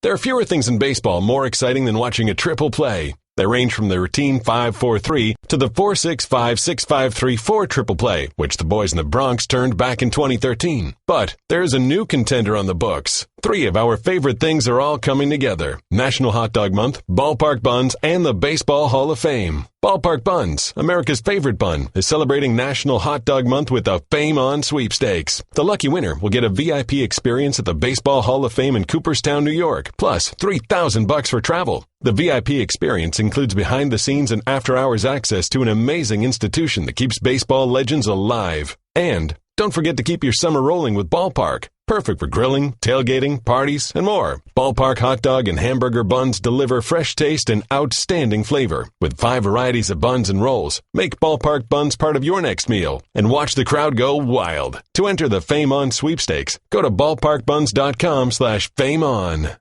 There are fewer things in baseball more exciting than watching a triple play. They range from the routine 5-4-3 to the 4-6-5-6-5-3-4 triple play, which the boys in the Bronx turned back in 2013. But there's a new contender on the books. 3 of our favorite things are all coming together. National Hot Dog Month, Ballpark Buns, and the Baseball Hall of Fame. Ballpark Buns, America's favorite bun, is celebrating National Hot Dog Month with the Fame On sweepstakes. The lucky winner will get a VIP experience at the Baseball Hall of Fame in Cooperstown, New York, plus $3,000 for travel. The VIP experience includes behind-the-scenes and after-hours access to an amazing institution that keeps baseball legends alive. And don't forget to keep your summer rolling with Ballpark. Perfect for grilling, tailgating, parties, and more. Ballpark hot dog and hamburger buns deliver fresh taste and outstanding flavor. With 5 varieties of buns and rolls, make Ballpark Buns part of your next meal and watch the crowd go wild. To enter the Fame On sweepstakes, go to ballparkbuns.com/fameon.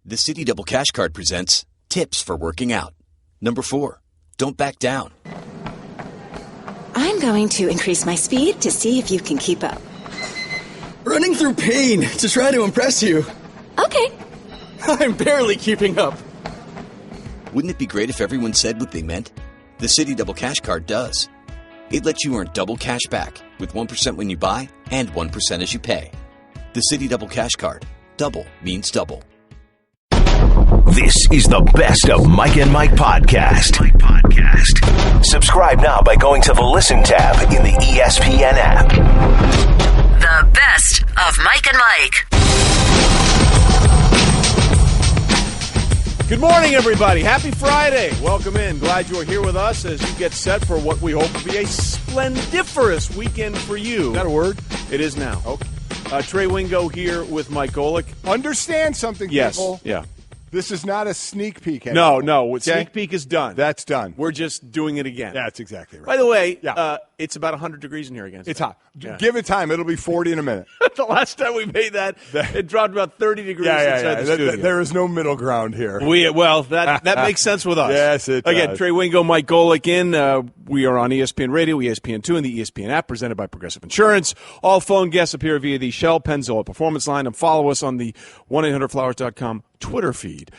The Citi Double Cash Card presents Tips for Working Out. Number 4, don't back down. I'm going to increase my speed to see if you can keep up. Running through pain to try to impress you. Okay. I'm barely keeping up. Wouldn't it be great if everyone said what they meant? The Citi Double Cash Card does. It lets you earn double cash back with 1% when you buy and 1% as you pay. The Citi Double Cash Card. Double means double. This is the Best of Mike and Mike podcast. Subscribe now by going to the Listen tab in the ESPN app. The Best of Mike and Mike. Good morning, everybody. Happy Friday. Welcome in. Glad you are here with us as you get set for what we hope will be a splendiferous weekend for you. Is that a word? It is now. Okay. Trey Wingo here with Mike Golick. Understand something, Yes. people. Yeah. This is not a sneak peek anymore. No. Okay? Sneak peek is done. That's done. We're just doing it again. That's exactly right. By the way, Yeah. it's about 100 degrees in here again. It's hot. Yeah. Give it time. It'll be 40 in a minute. The last time we made that, it dropped about 30 degrees inside the studio. There is no middle ground here. That makes sense with us. Yes, it does. Again, Trey Wingo, Mike Golick in. We are on ESPN Radio, ESPN2, and the ESPN app presented by Progressive Insurance. All phone guests appear via the Shell Pennzoil Performance Line, and follow us on the 1-800-Flowers.com Twitter feed.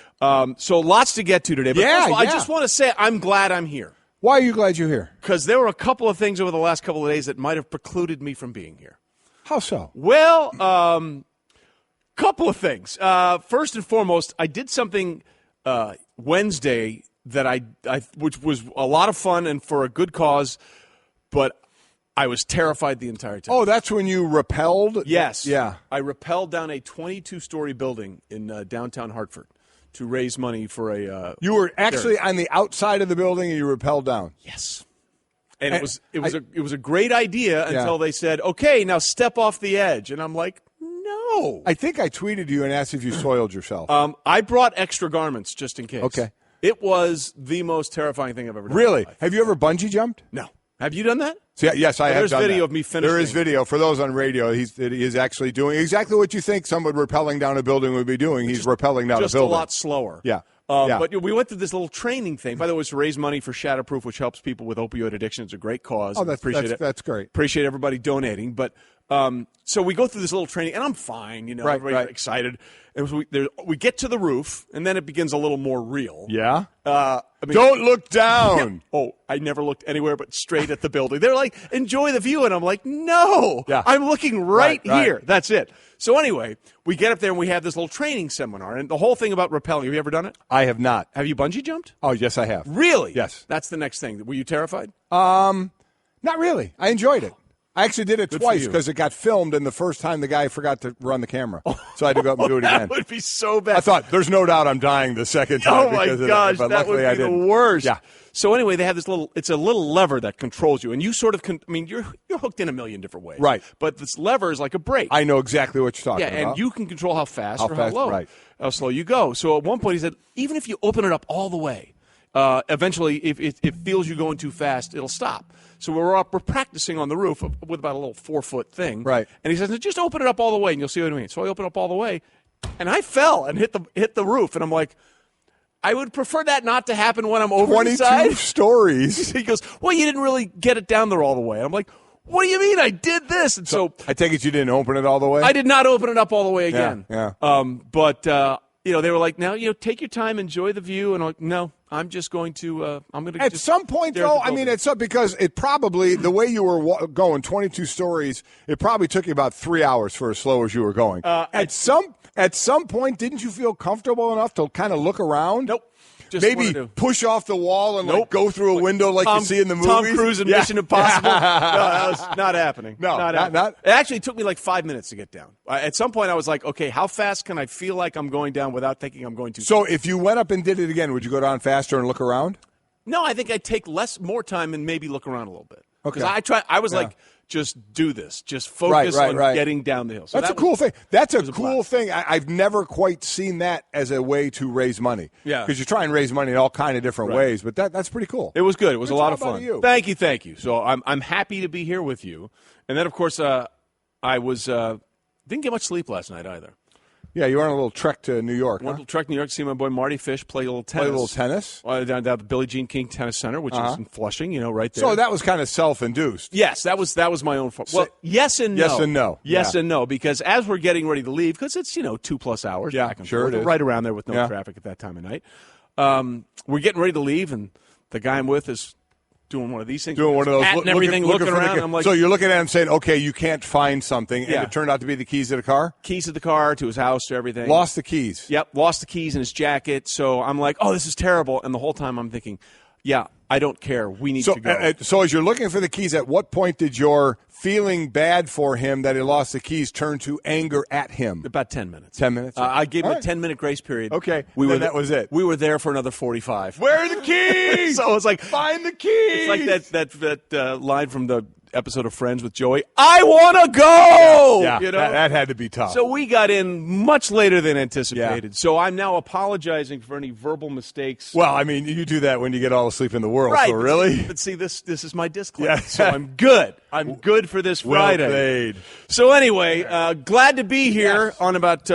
So lots to get to today. But first of all, I just want to say I'm glad I'm here. Why are you glad you're here? Because there were a couple of things over the last couple of days that might have precluded me from being here. How so? Well, couple of things. First and foremost, I did something Wednesday that which was a lot of fun and for a good cause, but I was terrified the entire time. Oh, that's when you rappelled? Yes. Yeah. I rappelled down a 22-story building in downtown Hartford to raise money for a You were actually charity. on the outside of the building and you rappelled down? Yes. And it was a great idea until they said, "Okay, now step off the edge." And I'm like, "No." I think I tweeted you and asked if you soiled yourself. I brought extra garments just in case. Okay. It was the most terrifying thing I've ever done. Really? In my life. Have you ever bungee jumped? No. Have you done that? So, yes, I have There's done video that. of me finishing. There is video. For those on radio, he's actually doing exactly what you think someone rappelling down a building would be doing. He's rappelling down a Just a building. lot slower. Yeah. But we went through this little training thing. By the way, it's to raise money for Shatterproof, which helps people with opioid addiction. It's a great cause. Oh, Appreciate it. that's great. Appreciate everybody donating. But so we go through this little training, and I'm fine. Everybody's excited. And so we get to the roof, and then it begins a little more real. Yeah? Don't look down. Oh, I never looked anywhere but straight at the building. They're like, enjoy the view. And I'm like, no, I'm looking right here. That's it. So anyway, we get up there and we have this little training seminar. And the whole thing about rappelling, have you ever done it? I have not. Have you bungee jumped? Oh, yes, I have. Really? Yes. That's the next thing. Were you terrified? Not really. I enjoyed it. I actually did it Good twice for you. because it got filmed, and the first time the guy forgot to run the camera. So I had to go up and do it again. That would be so bad. I thought, there's no doubt I'm dying the second time. Oh, my because gosh, of that, but that would luckily I be the didn't. worst. Yeah. So anyway, they have this it's a little lever that controls you. And you sort of, you're hooked in a million different ways. Right. But this lever is like a brake. I know exactly what you're talking about. Yeah, and you can control how fast How or fast, how low, right. how slow you go. So at one point he said, even if you open it up all the way, eventually if it feels you going too fast, it'll stop. So we're practicing on the roof with about a little 4-foot thing. Right. And he says, just open it up all the way and you'll see what I mean. So I open it up all the way, and I fell and hit the roof. And I'm like, I would prefer that not to happen when I'm over the side. 22 stories. He goes, well, you didn't really get it down there all the way. And I'm like, what do you mean I did this? And so I take it you didn't open it all the way? I did not open it up all the way again. Yeah. But they were like, "Now, take your time, enjoy the view." And I'm like, "No, I'm just going to. I'm going to." At some point, though, because it probably the way you were going, 22 stories, it probably took you about 3 hours for as slow as you were going. At some point, didn't you feel comfortable enough to kind of look around? Nope. Just maybe push off the wall and go through a window like you see in the movies. Tom Cruise in Mission Impossible. No, that was not happening. No, not. It actually took me like 5 minutes to get down. At some point, I was like, okay, how fast can I feel like I'm going down without thinking I'm going to? So if you went up and did it again, would you go down faster and look around? No, I think I'd take more time and maybe look around a little bit. Okay. Because I was like, just do this. Just focus on getting down the hill. So that's a cool thing. That's a cool thing. I've never quite seen that as a way to raise money. Yeah. Because you try and raise money in all kind of different ways, but that's pretty cool. It was good. It was a lot of fun. You? Thank you. So I'm happy to be here with you. And then, of course, I was didn't get much sleep last night either. Yeah, you were on a little trek to New York. Went a little trek to New York to see my boy Marty Fish play a little tennis. Down at the Billie Jean King Tennis Center, which is in Flushing, right there. So that was kind of self-induced. Yes, that was my own fault. Well, yes and no. Yes and no. Yes and no, because as we're getting ready to leave, because it's 2+ hours back and forth, it is. right around there with no traffic at that time of night, we're getting ready to leave, and the guy I'm with is doing one of these things. Doing one of those. Looking around. I'm like, so you're looking at him saying, okay, you can't find something, and it turned out to be the keys to the car? Keys to the car, to his house, to everything. Lost the keys. Yep, lost the keys in his jacket. So I'm like, oh, this is terrible. And the whole time I'm thinking, yeah, I don't care. We need to go. So as you're looking for the keys, at what point did your feeling bad for him that he lost the keys turn to anger at him? About 10 minutes. 10 minutes? I gave him a 10-minute grace period. Okay. That was it. We were there for another 45. Where are the keys? So it's like, find the keys. It's like that line from the episode of Friends with Joey. I want to go! Yeah, that had to be tough. So we got in much later than anticipated. Yeah. So I'm now apologizing for any verbal mistakes. Well, I mean, you do that when you get all the sleep in the world. Right. So really? But see, this is my disclaimer. Yeah. So I'm good. I'm good for this Friday. Well played. So anyway, glad to be here on about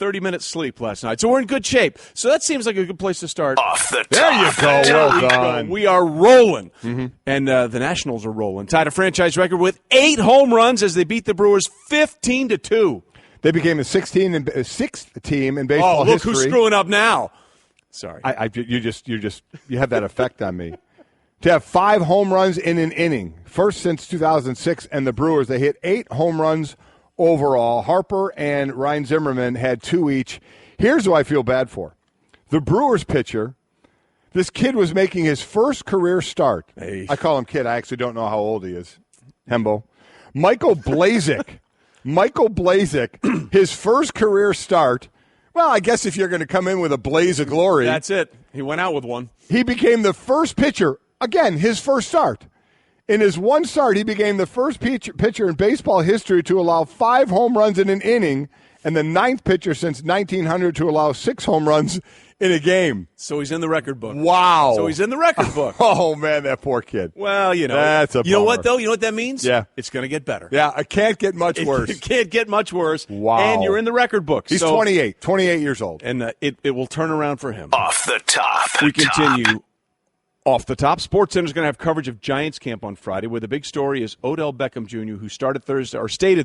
30 minutes sleep last night. So we're in good shape. So that seems like a good place to start. Off the top. There you go. Well done. We are rolling. Mm-hmm. And the Nationals are rolling. Tied a franchise record with 8 home runs as they beat the Brewers 15-2. They became the sixth team in baseball look history. Who's screwing up now. Sorry. You have that effect on me. To have 5 home runs in an inning, first since 2006, and the Brewers, they hit 8 home runs overall. Harper and Ryan Zimmerman had 2 each. Here's who I feel bad for. The Brewers pitcher, this kid was making his first career start. Hey. I call him kid. I actually don't know how old he is. Hembo. Michael Blazek. His first career start. Well, I guess if you're going to come in with a blaze of glory. That's it. He went out with one. He became the first pitcher. Again, his first start. In his one start, he became the first pitcher in baseball history to allow 5 home runs in an inning and the 9th pitcher since 1900 to allow 6 home runs in a game. So he's in the record book. Wow. So he's in the record book. Oh, man, that poor kid. Well, That's a bummer. You know what, though? You know what that means? Yeah. It's going to get better. Yeah, it can't get much worse. It can't get much worse. Wow. And you're in the record book. He's 28 years old. And it will turn around for him. Off the top. We continue. Off the top, SportsCenter is going to have coverage of Giants camp on Friday, where the big story is Odell Beckham Jr., who stated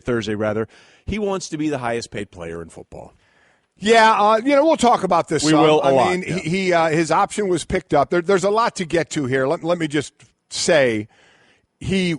Thursday, he wants to be the highest paid player in football. Yeah, we'll talk about this. We will a lot. I mean, yeah. His option was picked up. There's a lot to get to here. Let me just say, he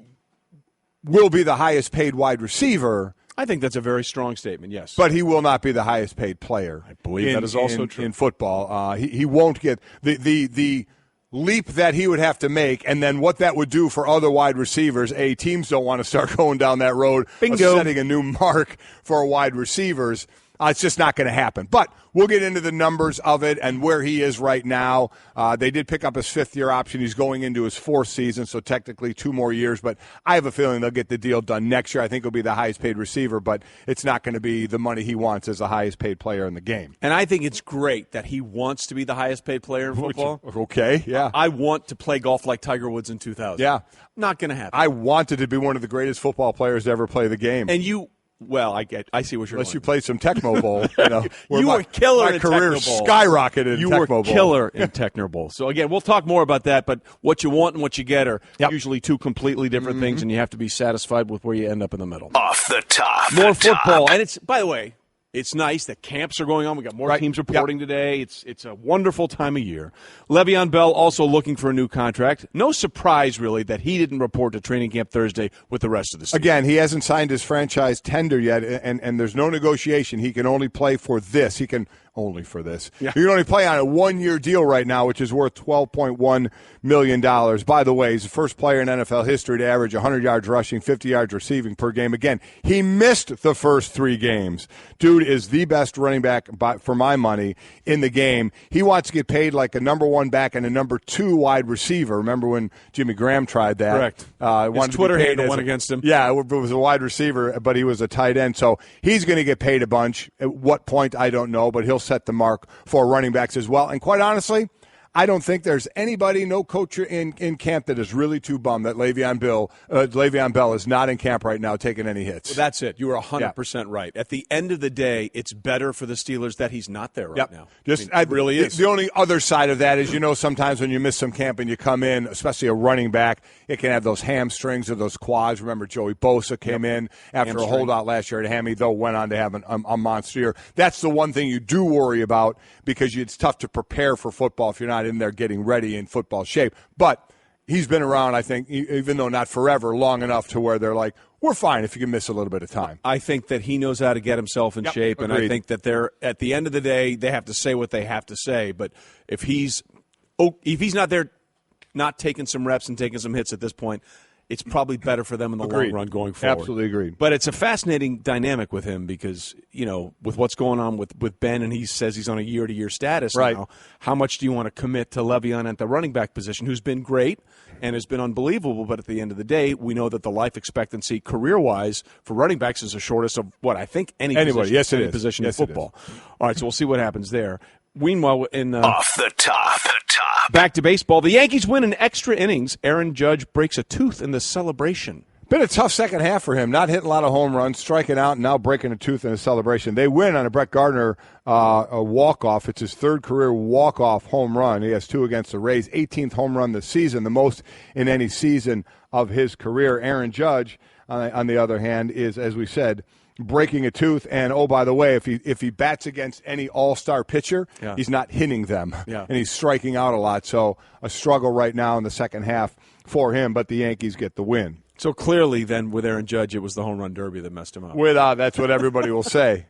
will be the highest paid wide receiver. I think that's a very strong statement, yes. But he will not be the highest paid player. I believe that is also true. In football. He won't get the leap that he would have to make, and then what that would do for other wide receivers. Teams don't want to start going down that road of setting a new mark for wide receivers. It's just not going to happen. But we'll get into the numbers of it and where he is right now. They did pick up his 5th-year option. He's going into his 4th season, so technically 2 more years. But I have a feeling they'll get the deal done next year. I think he'll be the highest-paid receiver, but it's not going to be the money he wants as the highest-paid player in the game. And I think it's great that he wants to be the highest-paid player in football. Okay, yeah. I want to play golf like Tiger Woods in 2000. Yeah. Not going to happen. I wanted to be one of the greatest football players to ever play the game. And you... Well, I see what you're Unless going. You played some Tecmo Bowl. You were killer in career Tecmo Bowl. Skyrocketed in you Tecmo were Bowl. Killer in Tecmo Bowl. So, again, we'll talk more about that, but what you want and what you get are usually 2 completely different things, and you have to be satisfied with where you end up in the middle. Off the top. More football. And it's, by the way, It's nice that camps are going on. We got more teams reporting today. It's a wonderful time of year. Le'Veon Bell also looking for a new contract. No surprise, really, that he didn't report to training camp Thursday with the rest of the season. Again, he hasn't signed his franchise tender yet, and there's no negotiation. He can only play for this. He can only for this. Yeah. He can only play on a one-year deal right now, which is worth $12.1 million. By the way, he's the first player in NFL history to average 100 yards rushing, 50 yards receiving per game. Again, he missed the first 3 games. Dude is the best running back, for my money, in the game. He wants to get paid like a number 1 back and a number 2 wide receiver. Remember when Jimmy Graham tried that? Correct. His Twitter handle went against him. Yeah, it was a wide receiver, but he was a tight end. So he's going to get paid a bunch. At what point, I don't know, but he'll set the mark for running backs as well. And quite honestly, I don't think there's anybody, no coach in camp that is really too bummed that Le'Veon Bell is not in camp right now taking any hits. Well, that's it. You were 100% right. At the end of the day, it's better for the Steelers that he's not there right now. It really is. The only other side of that is, sometimes when you miss some camp and you come in, especially a running back, it can have those hamstrings or those quads. Remember, Joey Bosa came in after a holdout last year at hammy, though went on to have a monster year. That's the one thing you do worry about because it's tough to prepare for football if you're not in there getting ready in football shape. But he's been around, I think, even though not forever, long enough to where they're like, we're fine if you can miss a little bit of time. I think that he knows how to get himself in shape, and I think that they're at the end of the day, they have to say what they have to say. But if he's not there, not taking some reps and taking some hits at this point, it's probably better for them in the long run going forward. Absolutely agreed. But it's a fascinating dynamic with him because, with what's going on with Ben, and he says he's on a year-to-year status now, how much do you want to commit to Le'Veon at the running back position, who's been great and has been unbelievable, but at the end of the day, we know that the life expectancy career-wise for running backs is the shortest of what I think any position in football. All right, so we'll see what happens there. Meanwhile, Off the top. Back to baseball. The Yankees win in extra innings. Aaron Judge breaks a tooth in the celebration. Been a tough second half for him. Not hitting a lot of home runs, striking out, and now breaking a tooth in a celebration. They win on a Brett Gardner a walk-off. It's his 3rd career walk-off home run. He has 2 against the Rays. 18th home run this season, the most in any season of his career. Aaron Judge, on the other hand, is, as we said, breaking a tooth, and by the way, if he bats against any all-star pitcher, he's not hitting them, and he's striking out a lot. So a struggle right now in the second half for him, but the Yankees get the win. So clearly, then, with Aaron Judge, it was the home run derby that messed him up. That's what everybody will say.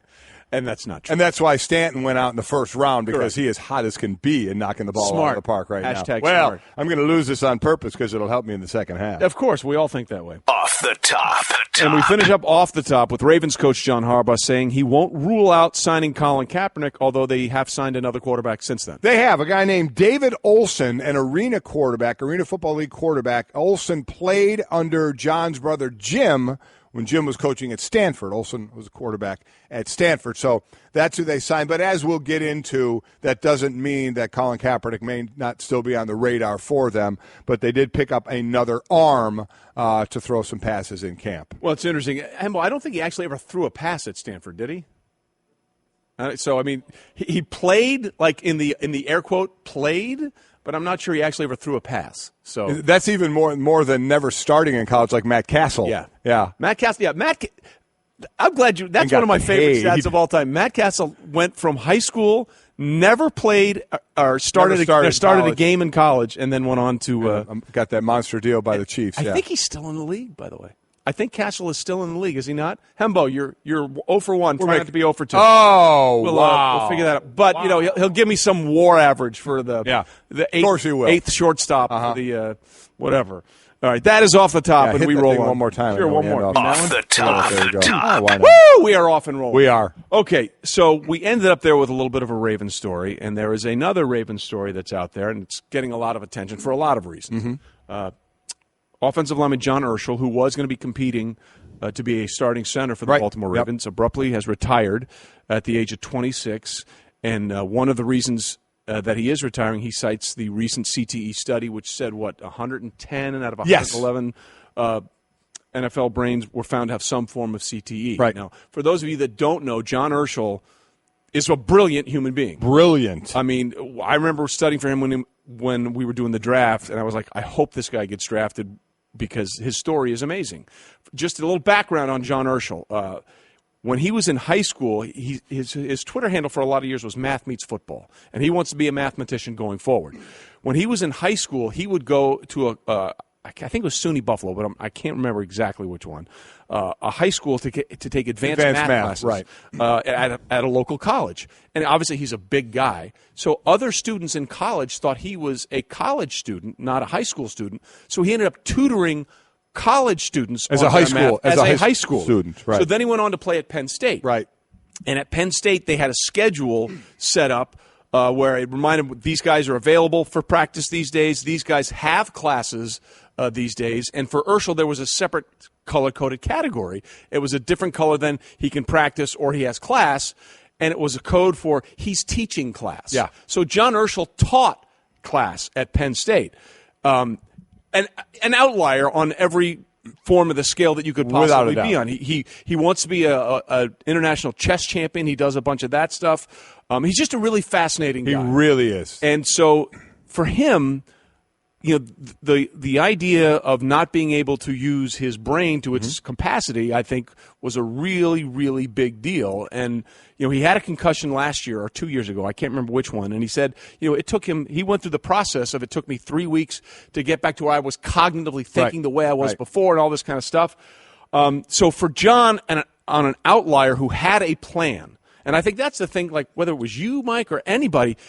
And that's not true. And that's why Stanton went out in the first round, because he is hot as can be and knocking the ball out of the park right now. Smart. I'm going to lose this on purpose because it'll help me in the second half. Of course, we all think that way. Off the top. And we finish up off the top with Ravens coach John Harbaugh saying he won't rule out signing Colin Kaepernick, although they have signed another quarterback since then. They have. A guy named David Olson, an Arena Football League quarterback. Olson played under John's brother Jim when Jim was coaching at Stanford. Olson was a quarterback at Stanford. So that's who they signed. But as we'll get into, that doesn't mean that Colin Kaepernick may not still be on the radar for them. But they did pick up another arm to throw some passes in camp. Well, it's interesting. Hembo, I don't think he actually ever threw a pass at Stanford, did he? So, I mean, he played, like in the air quote, played, but I'm not sure he actually ever threw a pass. So that's even more than never starting in college, like Matt Castle. Yeah. Matt Castle. Yeah, I'm glad you. That's one of my favorite stats of all time. Matt Castle went from high school, never played or started a game in college, and then went on to got that monster deal by the Chiefs. I think he's still in the league, by the way. I think Castle is still in the league, is he not? Hembo, you're 0 for 1. Try not to be 0 for 2. Oh, wow. We'll figure that out. But, he'll give me some WAR average for the eighth shortstop for the whatever. All right, that is off the top, and we roll on. One more time. Sure, one more. Off the top. There you go. Woo! We are off and rolling. We are. Okay, so we ended up there with a little bit of a Ravens story, and there is another Ravens story that's out there, and it's getting a lot of attention for a lot of reasons. Mm-hmm. Offensive lineman John Urschel, who was going to be competing to be a starting center for the Baltimore Ravens, abruptly has retired at the age of 26. And one of the reasons that he is retiring, he cites the recent CTE study, which said, 110 out of 111 NFL brains were found to have some form of CTE. Right. Now, for those of you that don't know, John Urschel is a brilliant human being. Brilliant. I mean, I remember studying for him when we were doing the draft, and I was like, I hope this guy gets drafted because his story is amazing. Just a little background on John Urschel. When he was in high school, his Twitter handle for a lot of years was Math Meets Football, and he wants to be a mathematician going forward. When he was in high school, he would go to I think it was SUNY Buffalo, but I can't remember exactly which one, a high school to take advanced math classes right. At a local college. And obviously he's a big guy. So other students in college thought he was a college student, not a high school student. So he ended up tutoring college students as a high school student. Right. So then he went on to play at Penn State. Right. And at Penn State, they had a schedule set up where it reminded these guys are available for practice these days. These guys have classes these days. And for Urschel, there was a separate color-coded category. It was a different color than he can practice or he has class. And it was a code for he's teaching class. Yeah. So John Urschel taught class at Penn State. An outlier on every form of the scale that you could possibly be on. He wants to be a international chess champion. He does a bunch of that stuff. He's just a really fascinating guy. He really is. And so for him, you know, the idea of not being able to use his brain to its capacity, I think, was a really, really big deal. And, you know, he had a concussion last year or 2 years ago. I can't remember which one. And he said, you know, it took him – he went through the process of it took me 3 weeks to get back to where I was cognitively thinking the way I was before and all this kind of stuff. So for John, on an outlier who had a plan, and I think that's the thing, like whether it was you, Mike, or anybody –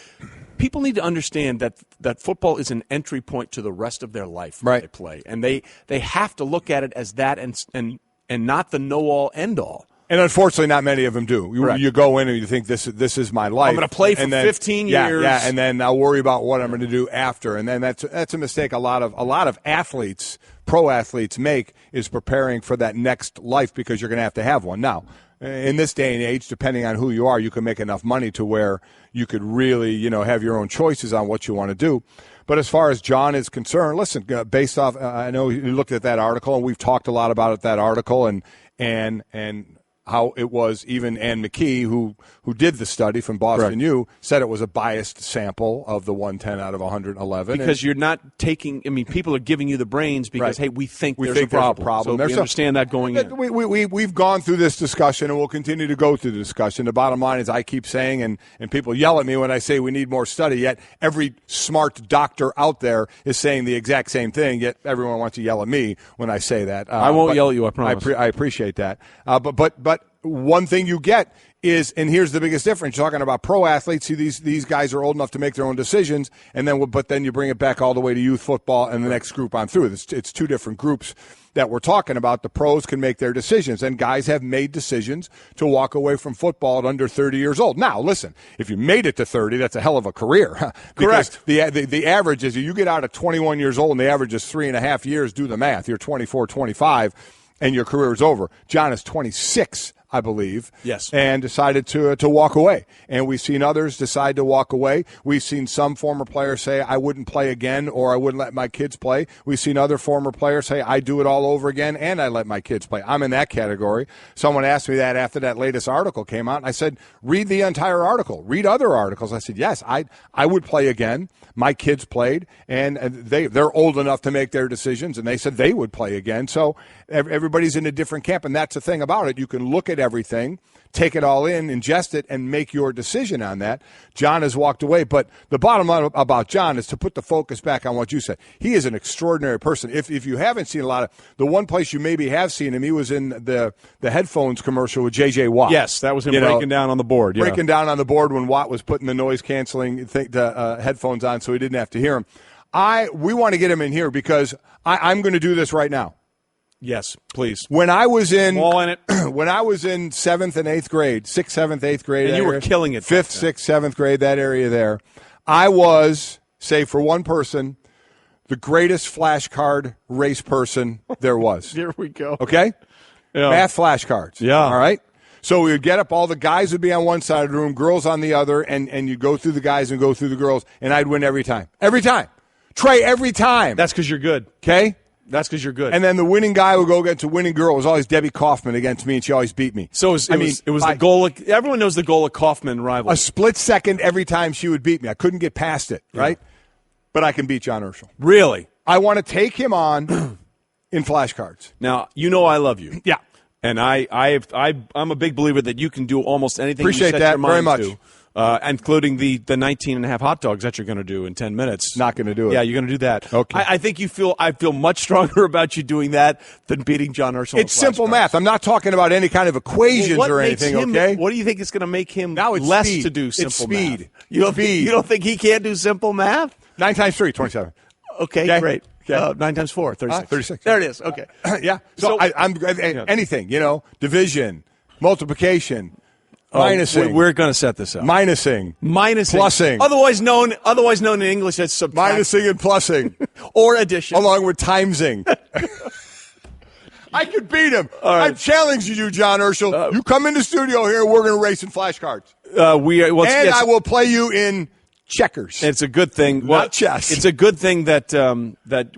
people need to understand that football is an entry point to the rest of their life when they play. And they have to look at it as that and not the know-all, end-all. And unfortunately, not many of them do. You go in and you think, this is my life. I'm going to play for 15 years. Yeah, and then I'll worry about what I'm going to do after. And then that's a mistake a lot of athletes, pro athletes make, is preparing for that next life because you're going to have one. Now, in this day and age, depending on who you are, you can make enough money to where you could really, you know, have your own choices on what you want to do. But as far as John is concerned, listen, based off, I know you looked at that article, and we've talked a lot about that article, and how it was even Ann McKee, who did the study from Boston U, said it was a biased sample of the 110 out of 111. Because you're not taking – I mean, people are giving you the brains because, hey, we think there's a problem. So we understand that going in. We've gone through this discussion, and we'll continue to go through the discussion. The bottom line is I keep saying, and people yell at me when I say we need more study, yet every smart doctor out there is saying the exact same thing, yet everyone wants to yell at me when I say that. I won't yell at you, I promise. I appreciate that. But one thing you get is, and here's the biggest difference, you're talking about pro athletes, see these guys are old enough to make their own decisions, but then you bring it back all the way to youth football and the next group on through. It's two different groups that we're talking about. The pros can make their decisions, and guys have made decisions to walk away from football at under 30 years old. Now, listen, if you made it to 30, that's a hell of a career. Correct. The average is you get out at 21 years old, and the average is 3.5 years. Do the math. You're 24, 25, and your career is over. John is 26. I believe, yes, and decided to walk away. And we've seen others decide to walk away. We've seen some former players say, I wouldn't play again, or I wouldn't let my kids play. We've seen other former players say, I do it all over again, and I let my kids play. I'm in that category. Someone asked me that after that latest article came out, and I said, read the entire article. Read other articles. I said, yes, I would play again. My kids played, and they're old enough to make their decisions, and they said they would play again. So everybody's in a different camp, and that's the thing about it. You can look at everything, take it all in, ingest it, and make your decision on that. John has walked away, but the bottom line about John is to put the focus back on what you said. He is an extraordinary person. If you haven't seen a lot of – the one place you maybe have seen him, he was in the headphones commercial with J.J. Watt. Yes, that was him breaking down on the board. Yeah. Breaking down on the board when Watt was putting the noise-canceling headphones on so he didn't have to hear him. We want to get him in here because I'm going to do this right now. Yes, please. When I was in all in it, when I was in 7th and 8th grade, 6th, 7th, 8th grade, and you were killing it. 5th, 6th, 7th grade, that area there, I was, save for one person, the greatest flashcard race person there was. Here we go. Okay, math flashcards. Yeah. All right. So we would get up, all the guys would be on one side of the room, girls on the other, and you'd go through the guys and go through the girls, and I'd win every time. Every time. Trey, every time. That's because you're good. Okay? That's because you're good. And then the winning guy would go against a winning girl. It was always Debbie Kaufman against me, and she always beat me. So it was the goal. Everyone knows the goal of Kaufman rivalry. A split second every time she would beat me. I couldn't get past it, right? But I can beat John Urschel. Really? I want to take him on in flashcards. Now, you know I love you. Yeah. And I'm a big believer that you can do almost anything. Appreciate you set that your mind very much. To. Including the 19 and a half hot dogs that you're going to do in 10 minutes. Not going to do it. Yeah, you're going to do that. Okay. I think I feel much stronger about you doing that than beating John Urschel. It's simple math. I'm not talking about any kind of equations or anything, okay? What do you think is going to make him now it's less speed. to do simple speed. math? You don't think he can't do simple math? 9 times 3, 27. Okay, great. 9 times 4, 36. 36. There it is. Okay. Yeah. So I'm anything, division, multiplication, minusing. We're going to set this up. Minusing. Plussing. Otherwise known in English as subtraction. Minusing and plussing. Or addition. Along with timesing. I could beat him. Right. I'm challenging you, John Urschel. You come in the studio here, we're going to race in flashcards. I will play you in checkers. It's a good thing. Not chess. It's a good thing that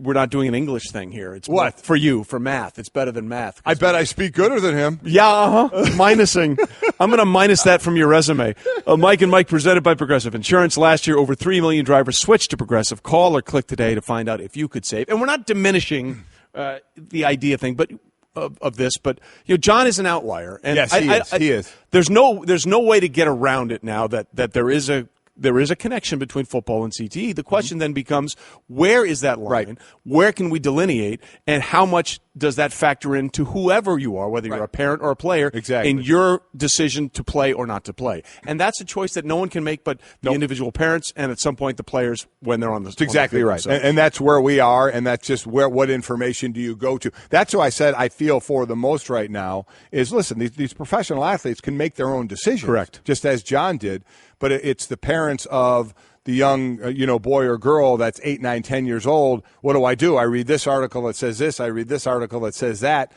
we're not doing an English thing here. It's what? For you, for math. It's better than math. I bet I speak gooder than him. Yeah, minusing. I'm going to minus that from your resume. Mike and Mike presented by Progressive Insurance. Last year, over 3 million drivers switched to Progressive. Call or click today to find out if you could save. And we're not diminishing the idea thing, but of this, but John is an outlier. And yes, he is. There's no way to get around it now that there is a connection between football and CTE. The question then becomes, where is that line? Right. Where can we delineate? And how much does that factor into whoever you are, whether you're a parent or a player, in your decision to play or not to play? And that's a choice that no one can make but the individual parents and at some point the players when they're on the That's exactly right. And that's where we are, and that's just what information do you go to? That's why I said I feel for the most right now is, listen, these professional athletes can make their own decisions. Correct. Just as John did. But it's the parents of the young, boy or girl that's 8, 9, 10 years old. What do? I read this article that says this. I read this article that says that.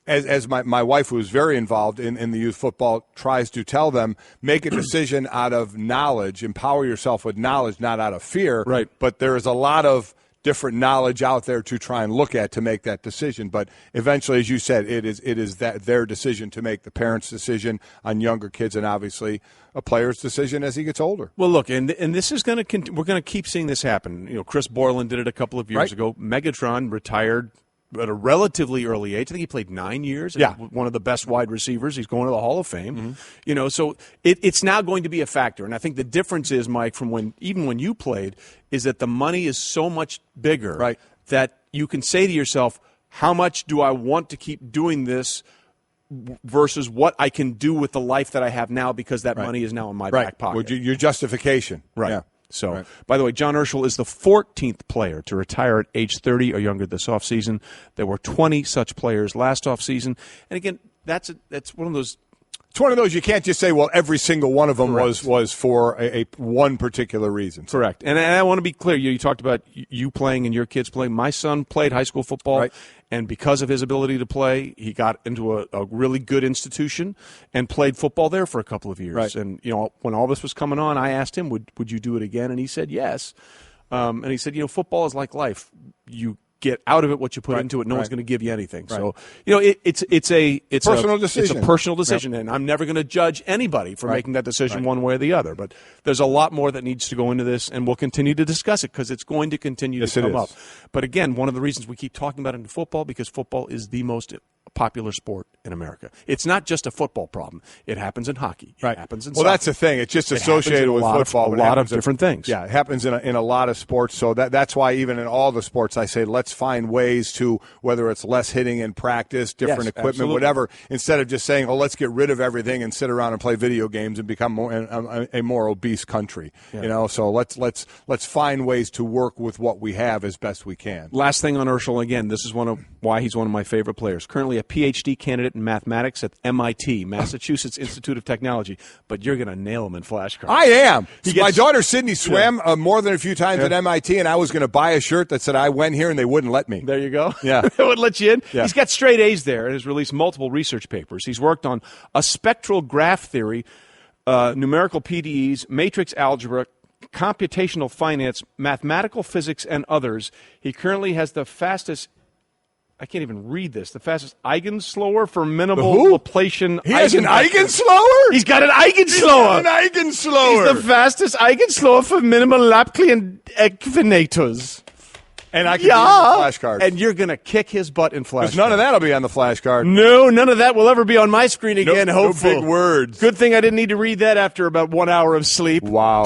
As my wife, who is very involved in the youth football, tries to tell them, make a decision out of knowledge. Empower yourself with knowledge, not out of fear. Right. But there is a lot of different knowledge out there to try and look at to make that decision. But eventually, as you said, it is that their decision to make, the parents' decision on younger kids, and obviously a player's decision as he gets older. Well, look, and this is going to we're going to keep seeing this happen. Chris Borland did it a couple of years ago. Megatron retired at a relatively early age. I think he played 9 years. Yeah. One of the best wide receivers. He's going to the Hall of Fame. Mm-hmm. So it's now going to be a factor. And I think the difference is, Mike, from when you played, is that the money is so much bigger that you can say to yourself, how much do I want to keep doing this versus what I can do with the life that I have now because that money is now in my back pocket. Well, your justification. Right. Yeah. So, by the way, John Urschel is the 14th player to retire at age 30 or younger this offseason. There were 20 such players last offseason. And again, that's one of those. It's one of those you can't just say, well, every single one of them was for a one particular reason. So. Correct. And I want to be clear. You talked about you playing and your kids playing. My son played high school football, and because of his ability to play, he got into a really good institution and played football there for a couple of years. Right. And, when all this was coming on, I asked him, would you do it again? And he said yes. And he said, football is like life. You get out of it what you put into it. No one's going to give you anything. So, it's a personal decision. It's a personal decision, and I'm never going to judge anybody for making that decision one way or the other. But there's a lot more that needs to go into this, and we'll continue to discuss it because it's going to continue to come up. But again, one of the reasons we keep talking about it in football, because football is the most popular sport in America. It's not just a football problem. It happens in hockey. It happens in soccer. That's the thing. It's just associated with football. A lot of different things. Yeah, it happens in a lot of sports. So that's why even in all the sports I say, let's find ways to, whether it's less hitting in practice, different equipment, whatever, instead of just saying, let's get rid of everything and sit around and play video games and become a more obese country. Yeah. So let's find ways to work with what we have as best we can. Last thing on Urschel, again, this is why he's one of my favorite players. Currently a PhD candidate in mathematics at MIT, Massachusetts Institute of Technology. But you're going to nail him in flashcards. I am. My daughter Sydney swam more than a few times at MIT, and I was going to buy a shirt that said I went here, and they wouldn't let me. There you go. Yeah. They wouldn't let you in. Yeah. He's got straight A's there and has released multiple research papers. He's worked on a spectral graph theory, numerical PDEs, matrix algebra, computational finance, mathematical physics, and others. He currently has the fastest – I can't even read this. The fastest eigenslower for minimal Laplacian. He has an eigenslower? He's got an eigenslower. He's got an eigenslower. He's the fastest eigenslower for minimal Laplacian equinators. And I can be in the flashcards. And you're going to kick his butt in flashcards. Because none of that will be on the flashcard. No, none of that will ever be on my screen again, hopefully. No big words. Good thing I didn't need to read that after about 1 hour of sleep. Wow.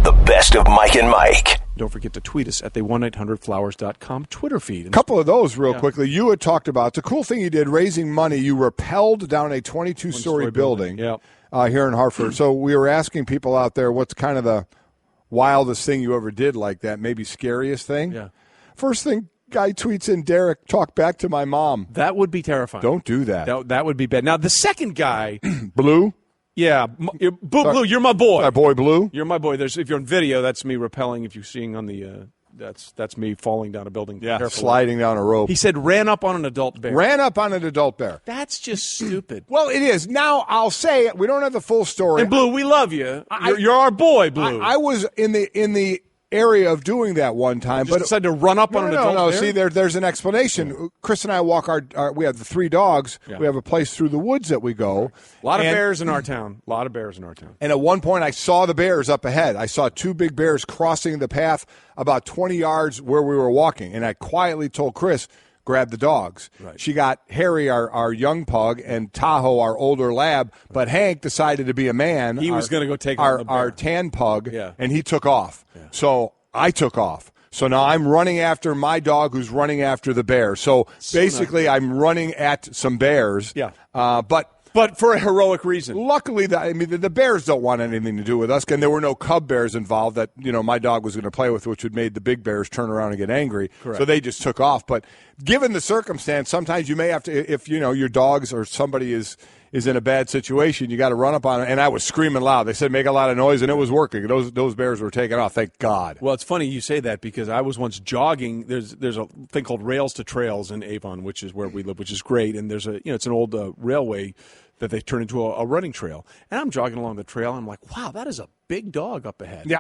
The best of Mike and Mike. Don't forget to tweet us at the 1-800-Flowers.com Twitter feed. A couple of those real quickly. You had talked about the cool thing you did, raising money. You rappelled down a 22-story building here in Hartford. So we were asking people out there what's kind of the wildest thing you ever did like that, maybe scariest thing. Yeah. First thing, guy tweets in, Derek, talk back to my mom. That would be terrifying. Don't do that. That would be bad. Now, the second guy. Blue? Yeah. Blue, you're my boy. Our boy Blue? You're my boy. If you're on video, that's me rappelling. If you're seeing on the that's me falling down a building. Yeah, carefully. sliding down a rope. He said ran up on an adult bear. Ran up on an adult bear. That's just stupid. Well, it is. Now, I'll say we don't have the full story. And Blue, we love you. You're our boy, Blue. I was in the area of doing that one time, but decided to run up on an adult bear? See, there's an explanation. Yeah. Chris and I walk we have the 3 dogs. Yeah. We have a place through the woods that we go. A lot of bears in our town. And at one point, I saw the bears up ahead. I saw 2 big bears crossing the path about 20 yards where we were walking, and I quietly told Chris, grab the dogs. Right. She got Harry, our young pug, and Tahoe, our older lab, but Hank decided to be a man. He was going to go take our tan pug, and he took off. Yeah. So I took off. So now I'm running after my dog who's running after the bear. So basically I'm running at some bears. Yeah. But for a heroic reason. Luckily, the bears don't want anything to do with us, and there were no cub bears involved that my dog was going to play with, which would made the big bears turn around and get angry. Correct. So they just took off. But given the circumstance, sometimes you may have to, if your dogs or somebody is in a bad situation, you got to run up on it. And I was screaming loud. They said make a lot of noise, and it was working. Those bears were taking off. Thank God. Well, it's funny you say that because I was once jogging. There's a thing called Rails to Trails in Avon, which is where we live, which is great. And there's it's an old railway that they turned into a running trail. And I'm jogging along the trail, and I'm like, wow, that is a big dog up ahead. Yeah.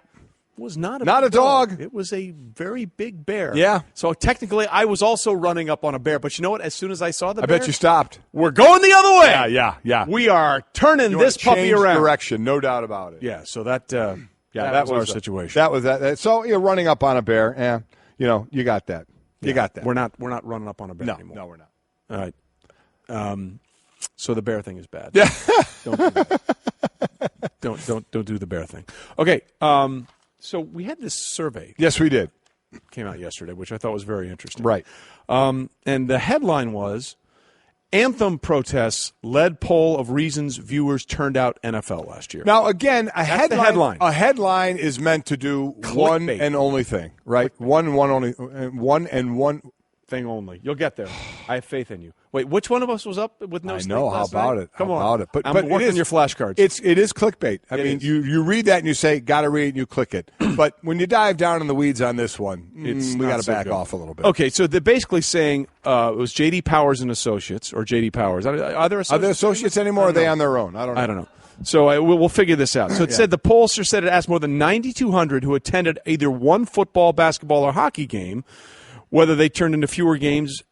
It was not a dog. It was a very big bear. Yeah. So technically, I was also running up on a bear. But you know what? As soon as I saw the bear, I bet you stopped. We're going the other way. Yeah. We are turning this puppy around. Direction, no doubt about it. Yeah. So that was our situation. That was that. So you're running up on a bear. You got that. You got that. We're not running up on a bear anymore. No, we're not. All right. So the bear thing is bad. Yeah. Don't do that. don't do the bear thing. Okay. So we had this survey. Yes, we did. Came out yesterday, which I thought was very interesting. Right. And the headline was, Anthem protests led poll of reasons viewers turned out NFL last year. Now, again, the headline. A headline is meant to do one and only thing, right? One thing only. You'll get there. I have faith in you. Wait, which one of us was up with no sleep I know. How about it? Come on. About it? But I'm working your flashcards. It is clickbait. I mean, you read that and you say, got to read it, and you click it. But when you dive down in the weeds on this one, we got to back off a little bit. Okay, so they're basically saying it was J.D. Powers and Associates, or J.D. Powers. Are there associates anymore, or are they on their own? I don't know. So we'll figure this out. So it said the pollster said it asked more than 9,200 who attended either one football, basketball, or hockey game, whether they tuned into fewer games,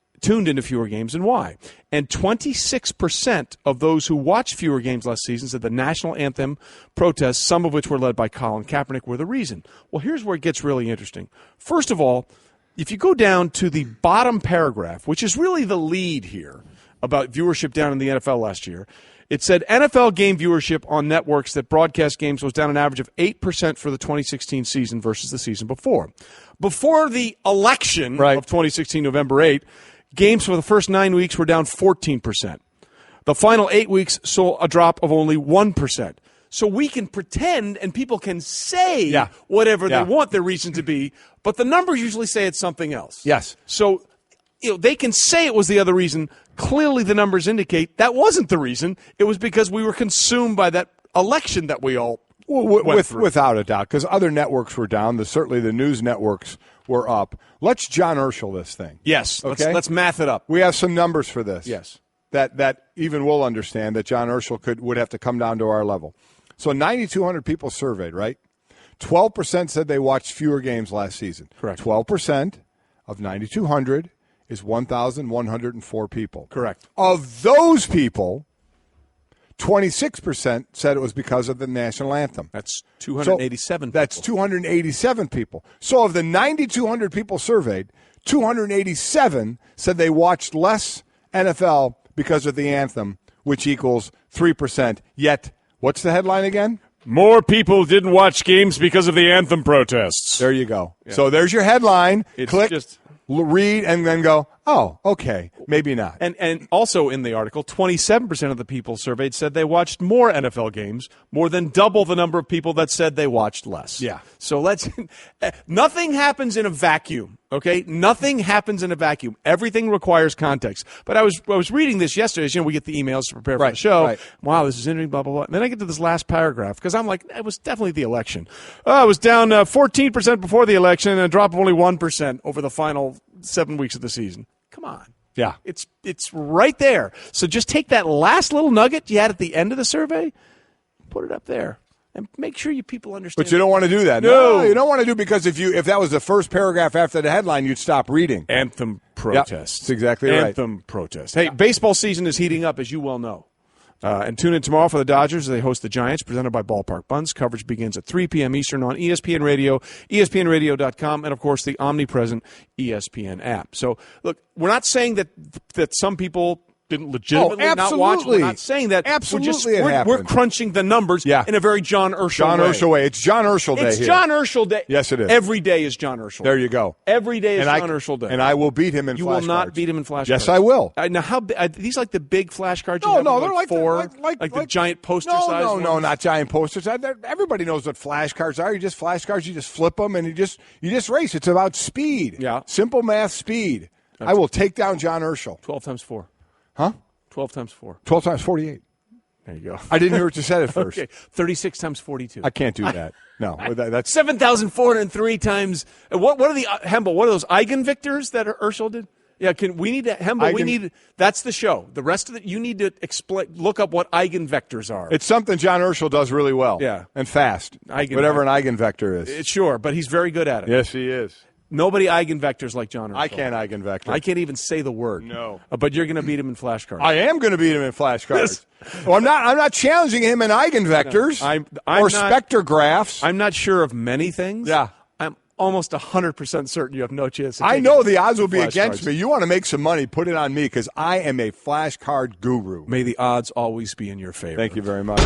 and why. And 26% of those who watched fewer games last season said the national anthem protests, some of which were led by Colin Kaepernick, were the reason. Well, here's where it gets really interesting. First of all, if you go down to the bottom paragraph, which is really the lead here about viewership down in the NFL last year, it said NFL game viewership on networks that broadcast games was down an average of 8% for the 2016 season versus the season before. Before the election of 2016, November 8, games for the first 9 weeks were down 14%. The final 8 weeks saw a drop of only 1%. So we can pretend and people can say whatever they want their reason to be, but the numbers usually say it's something else. Yes. So they can say it was the other reason. Clearly the numbers indicate that wasn't the reason. It was because we were consumed by that election that we all went through. Without a doubt, because other networks were down. Certainly the news networks were up. Let's John Urschel this thing. Yes. Okay? Let's math it up. We have some numbers for this. Yes. That even we'll understand that John Urschel would have to come down to our level. So 9,200 people surveyed, right? 12% said they watched fewer games last season. Correct. 12% of 9,200 is 1,104 people. Correct. Of those people, 26% said it was because of the national anthem. That's 287 people. That's 287 people. So of the 9,200 people surveyed, 287 said they watched less NFL because of the anthem, which equals 3%. Yet, what's the headline again? More people didn't watch games because of the anthem protests. There you go. Yeah. So there's your headline. Click, read, and then go, oh, okay, maybe not. And also in the article, 27% of the people surveyed said they watched more NFL games, more than double the number of people that said they watched less. Yeah. So nothing happens in a vacuum, okay? Nothing happens in a vacuum. Everything requires context. But I was reading this yesterday. As you know, we get the emails to prepare for the show. Right. Wow, this is interesting, blah, blah, blah. And then I get to this last paragraph because I'm like, it was definitely the election. It was down 14% before the election and a drop of only 1% over the final 7 weeks of the season. Come on. Yeah. It's right there. So just take that last little nugget you had at the end of the survey, put it up there, and make sure you people understand. But you don't want to do that. No, you don't want to do, because if that was the first paragraph after the headline, you'd stop reading. Anthem protests. Yep, that's exactly right. Anthem protests. Hey, baseball season is heating up, as you well know. And tune in tomorrow for the Dodgers as they host the Giants, presented by Ballpark Buns. Coverage begins at 3 p.m. Eastern on ESPN Radio, ESPNRadio.com, and, of course, the omnipresent ESPN app. So, look, we're not saying that some people didn't legitimately not watch. We're not saying that. Absolutely, we're crunching the numbers in a very John Urschel way. It's John Urschel Day. It's John Urschel Day. Yes, it is. Every day is John Urschel Day. There you go. Every day is John Urschel Day. And I will beat him in flashcards. You will not beat him in flashcards. Yes, I will. Now, how are these like the big flashcards? No, they're like four, like the giant poster size ones? No, not giant posters. Everybody knows what flashcards are. You just flashcards. You just flip them and you just race. It's about speed. Yeah. Simple math, speed. I will take down John Urschel. 12 times 4. Huh? 12 times 4. 12 times 48. There you go. I didn't hear what you said at first. Okay. 36 times 42. I can't do that. No. That's 7,403 times. What are the Hemble? What are those eigenvectors that Urschel did? Yeah, we need to Hemble. That's the show. The rest of it, you need to look up what eigenvectors are. It's something John Urschel does really well. Yeah, and fast. Whatever an eigenvector is. Sure, but he's very good at it. Yes, he is. Nobody eigenvectors like John Urschel. I can't eigenvector. I can't even say the word. No. But you're going to beat him in flashcards. I am going to beat him in flashcards. Well, I'm not challenging him in eigenvectors or spectrographs. I'm not sure of many things. Yeah. I'm almost 100% certain you have no chance. I know the odds will be against me. You want to make some money, put it on me, because I am a flashcard guru. May the odds always be in your favor. Thank you very much.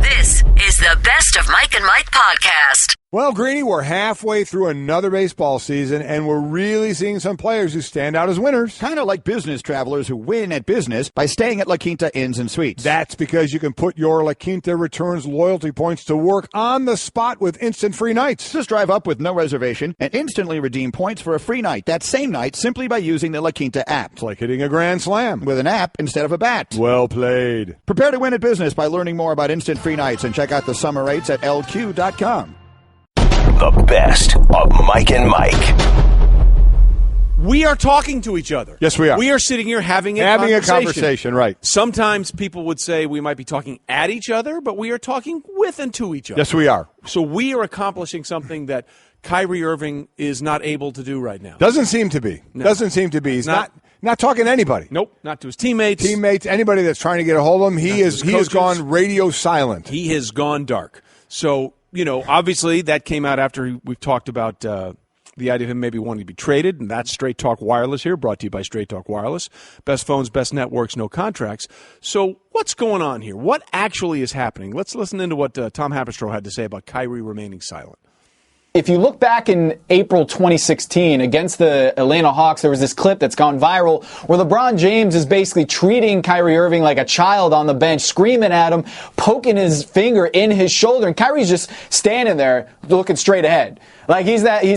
This is the Best of Mike and Mike podcast. Well, Greeny, we're halfway through another baseball season, and we're really seeing some players who stand out as winners. Kind of like business travelers who win at business by staying at La Quinta Inns and Suites. That's because you can put your La Quinta Returns loyalty points to work on the spot with instant free nights. Just drive up with no reservation and instantly redeem points for a free night that same night simply by using the La Quinta app. It's like hitting a grand slam. With an app instead of a bat. Well played. Prepare to win at business by learning more about instant free nights and check out the summer rates at lq.com. The best of Mike and Mike. We are talking to each other. Yes, we are. We are sitting here having a conversation, right. Sometimes people would say we might be talking at each other, but we are talking with and to each other. Yes, we are. So we are accomplishing something that Kyrie Irving is not able to do right now. Doesn't seem to be. No. Doesn't seem to be. He's not talking to anybody. Nope, not to his teammates. Anybody that's trying to get a hold of him. He has gone radio silent. He has gone dark. So, obviously that came out after we've talked about the idea of him maybe wanting to be traded, and that's Straight Talk Wireless here, brought to you by Straight Talk Wireless. Best phones, best networks, no contracts. So what's going on here? What actually is happening? Let's listen into what Tom Haberstroh had to say about Kyrie remaining silent. If you look back in April 2016 against the Atlanta Hawks, there was this clip that's gone viral where LeBron James is basically treating Kyrie Irving like a child on the bench, screaming at him, poking his finger in his shoulder, and Kyrie's just standing there looking straight ahead. Like he's that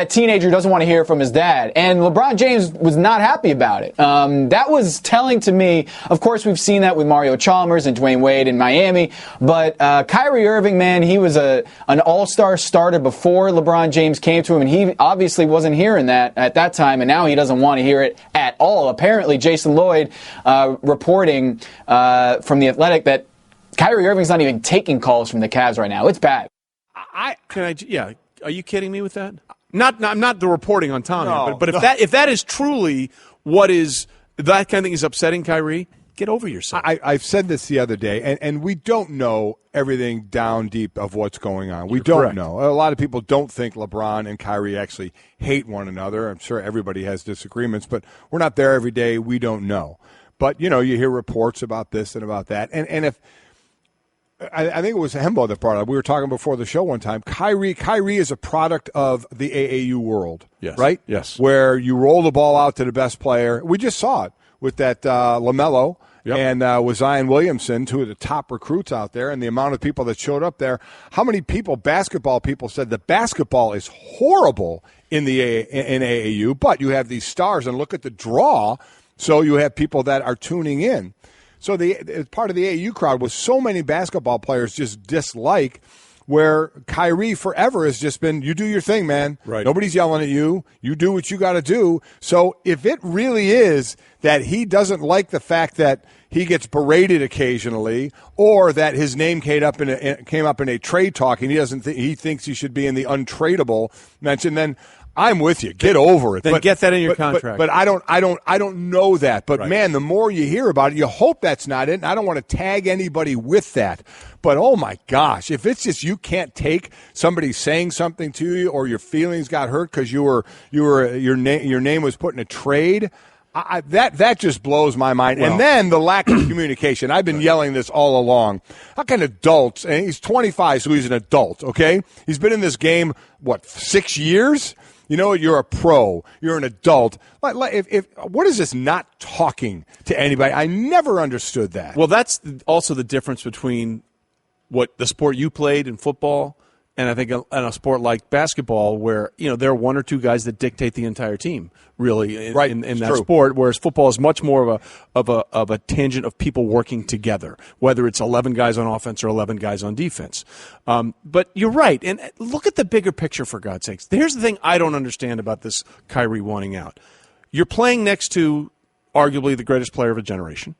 teenager who doesn't want to hear from his dad. And LeBron James was not happy about it. That was telling to me. Of course, we've seen that with Mario Chalmers and Dwayne Wade in Miami. But Kyrie Irving, man, he was an all-star starter before LeBron James came to him. And he obviously wasn't hearing that at that time. And now he doesn't want to hear it at all. Apparently, Jason Lloyd reporting from The Athletic that Kyrie Irving's not even taking calls from the Cavs right now. It's bad. Are you kidding me with that? I'm not the reporting on Tom, but if that is truly what is that kind of thing is upsetting Kyrie, Get over yourself. I've said this the other day, and we don't know everything down deep of what's going on. We don't know. A lot of people don't think LeBron and Kyrie actually hate one another. I'm sure everybody has disagreements, but we're not there every day. We don't know. But, you hear reports about this and about that. And if I think it was Hembo that brought it up. We were talking before the show one time. Kyrie is a product of the AAU world, right? Yes. Where you roll the ball out to the best player. We just saw it with that LaMelo and with Zion Williamson, two of the top recruits out there, and the amount of people that showed up there. How many basketball people said that basketball is horrible in AAU, but you have these stars, and look at the draw, so you have people that are tuning in. So part of the AAU crowd was so many basketball players just dislike, where Kyrie forever has just been, you do your thing, man. Right. Nobody's yelling at you. You do what you got to do. So if it really is that he doesn't like the fact that he gets berated occasionally, or that his name came up in a trade talk, and he thinks he should be in the untradeable mention, then I'm with you. Get over it. Then get that in your contract. But I don't know that. But man, the more you hear about it, you hope that's not it. And I don't want to tag anybody with that. But oh my gosh, if it's just you can't take somebody saying something to you, or your feelings got hurt because your name was put in a trade, that just blows my mind. Well, and then the lack of communication. I've been yelling this all along. How can adults? And he's 25, so he's an adult. Okay, he's been in this game 6 years. You're a pro. You're an adult. What is this not talking to anybody? I never understood that. Well, that's also the difference between what the sport you played in football and I think in a sport like basketball, where there are one or two guys that dictate the entire team, really, in that sport. Whereas football is much more of a tangent of people working together, whether it's 11 guys on offense or 11 guys on defense. But you're right, and look at the bigger picture, for God's sakes. Here's the thing I don't understand about this Kyrie wanting out. You're playing next to arguably the greatest player of a generation.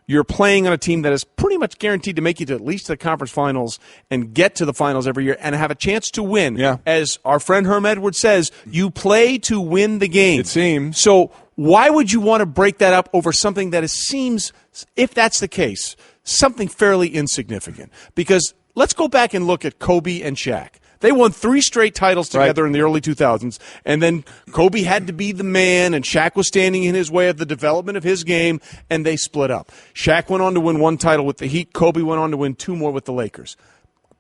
You're playing on a team that is pretty much guaranteed to make you to at least the conference finals and get to the finals every year and have a chance to win. Yeah. As our friend Herm Edwards says, you play to win the game. It seems. So why would you want to break that up over something that seems, if that's the case, something fairly insignificant? Because let's go back and look at Kobe and Shaq. They won 3 straight titles together in the early 2000s, and then Kobe had to be the man, and Shaq was standing in his way of the development of his game, and they split up. Shaq went on to win 1 title with the Heat. Kobe went on to win 2 more with the Lakers.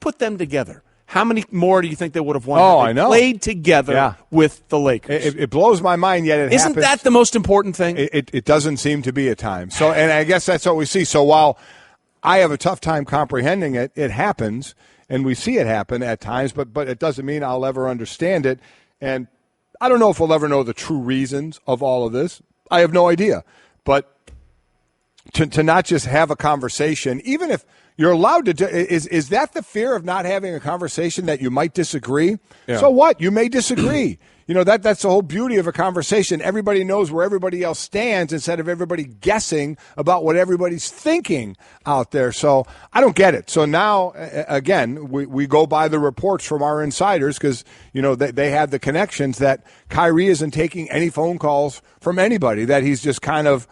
Put them together. How many more do you think they would have won? I know. Played together with the Lakers. It blows my mind, yet Isn't that the most important thing? It doesn't seem to be at times. So, and I guess that's what we see. So while I have a tough time comprehending it, it happens. And we see it happen at times, but it doesn't mean I'll ever understand it. And I don't know if we'll ever know the true reasons of all of this. I have no idea. But to not just have a conversation, even if you're allowed to, is that the fear of not having a conversation, that you might disagree? Yeah. So what? You may disagree. That's the whole beauty of a conversation. Everybody knows where everybody else stands instead of everybody guessing about what everybody's thinking out there. So I don't get it. So now, again, we go by the reports from our insiders because, they have the connections that Kyrie isn't taking any phone calls from anybody, that he's just kind of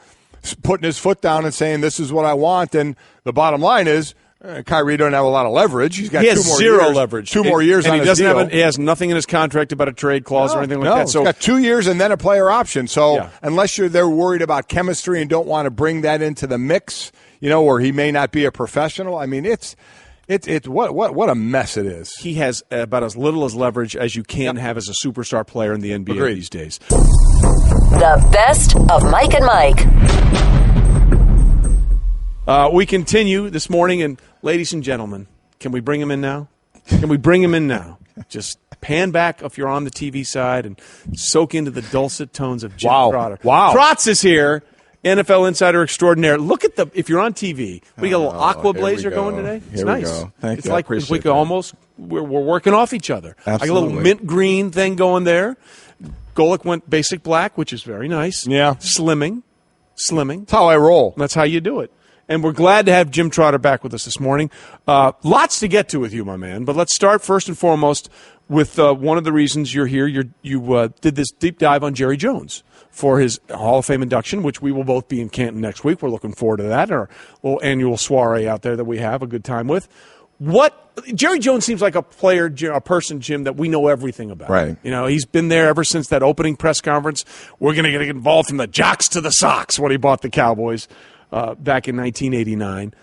putting his foot down and saying, this is what I want. And the bottom line is, Kyrie doesn't have a lot of leverage. He's got he has 2 more zero years, leverage. 2 more years and on he his doesn't deal. He has nothing in his contract about a trade clause or anything like that. So he's got 2 years and then a player option. So unless they're worried about chemistry and don't want to bring that into the mix, or he may not be a professional. I mean, it's what a mess it is. He has about as little as leverage as you can have as a superstar player in the NBA these days. The best of Mike and Mike. We continue this morning, and ladies and gentlemen, can we bring him in now? Can we bring him in now? Just pan back if you're on the TV side and soak into the dulcet tones of Jim Trotter. Wow. Trotz is here, NFL insider extraordinaire. Look at if you're on TV, we got a little aqua blazer going today. It's here nice. We go. Thank it's you. like we could almost, we're working off each other. Absolutely. Like a little mint green thing going there. Golick went basic black, which is very nice. Yeah. Slimming. That's how I roll. That's how you do it. And we're glad to have Jim Trotter back with us this morning. Lots to get to with you, my man. But let's start first and foremost with one of the reasons you're here. You did this deep dive on Jerry Jones for his Hall of Fame induction, which we will both be in Canton next week. We're looking forward to that, our little annual soiree out there that we have a good time with. Jerry Jones seems like a player, a person, Jim, that we know everything about. Right. He's been there ever since that opening press conference. We're going to get involved from the jocks to the Sox when he bought the Cowboys back in 1989.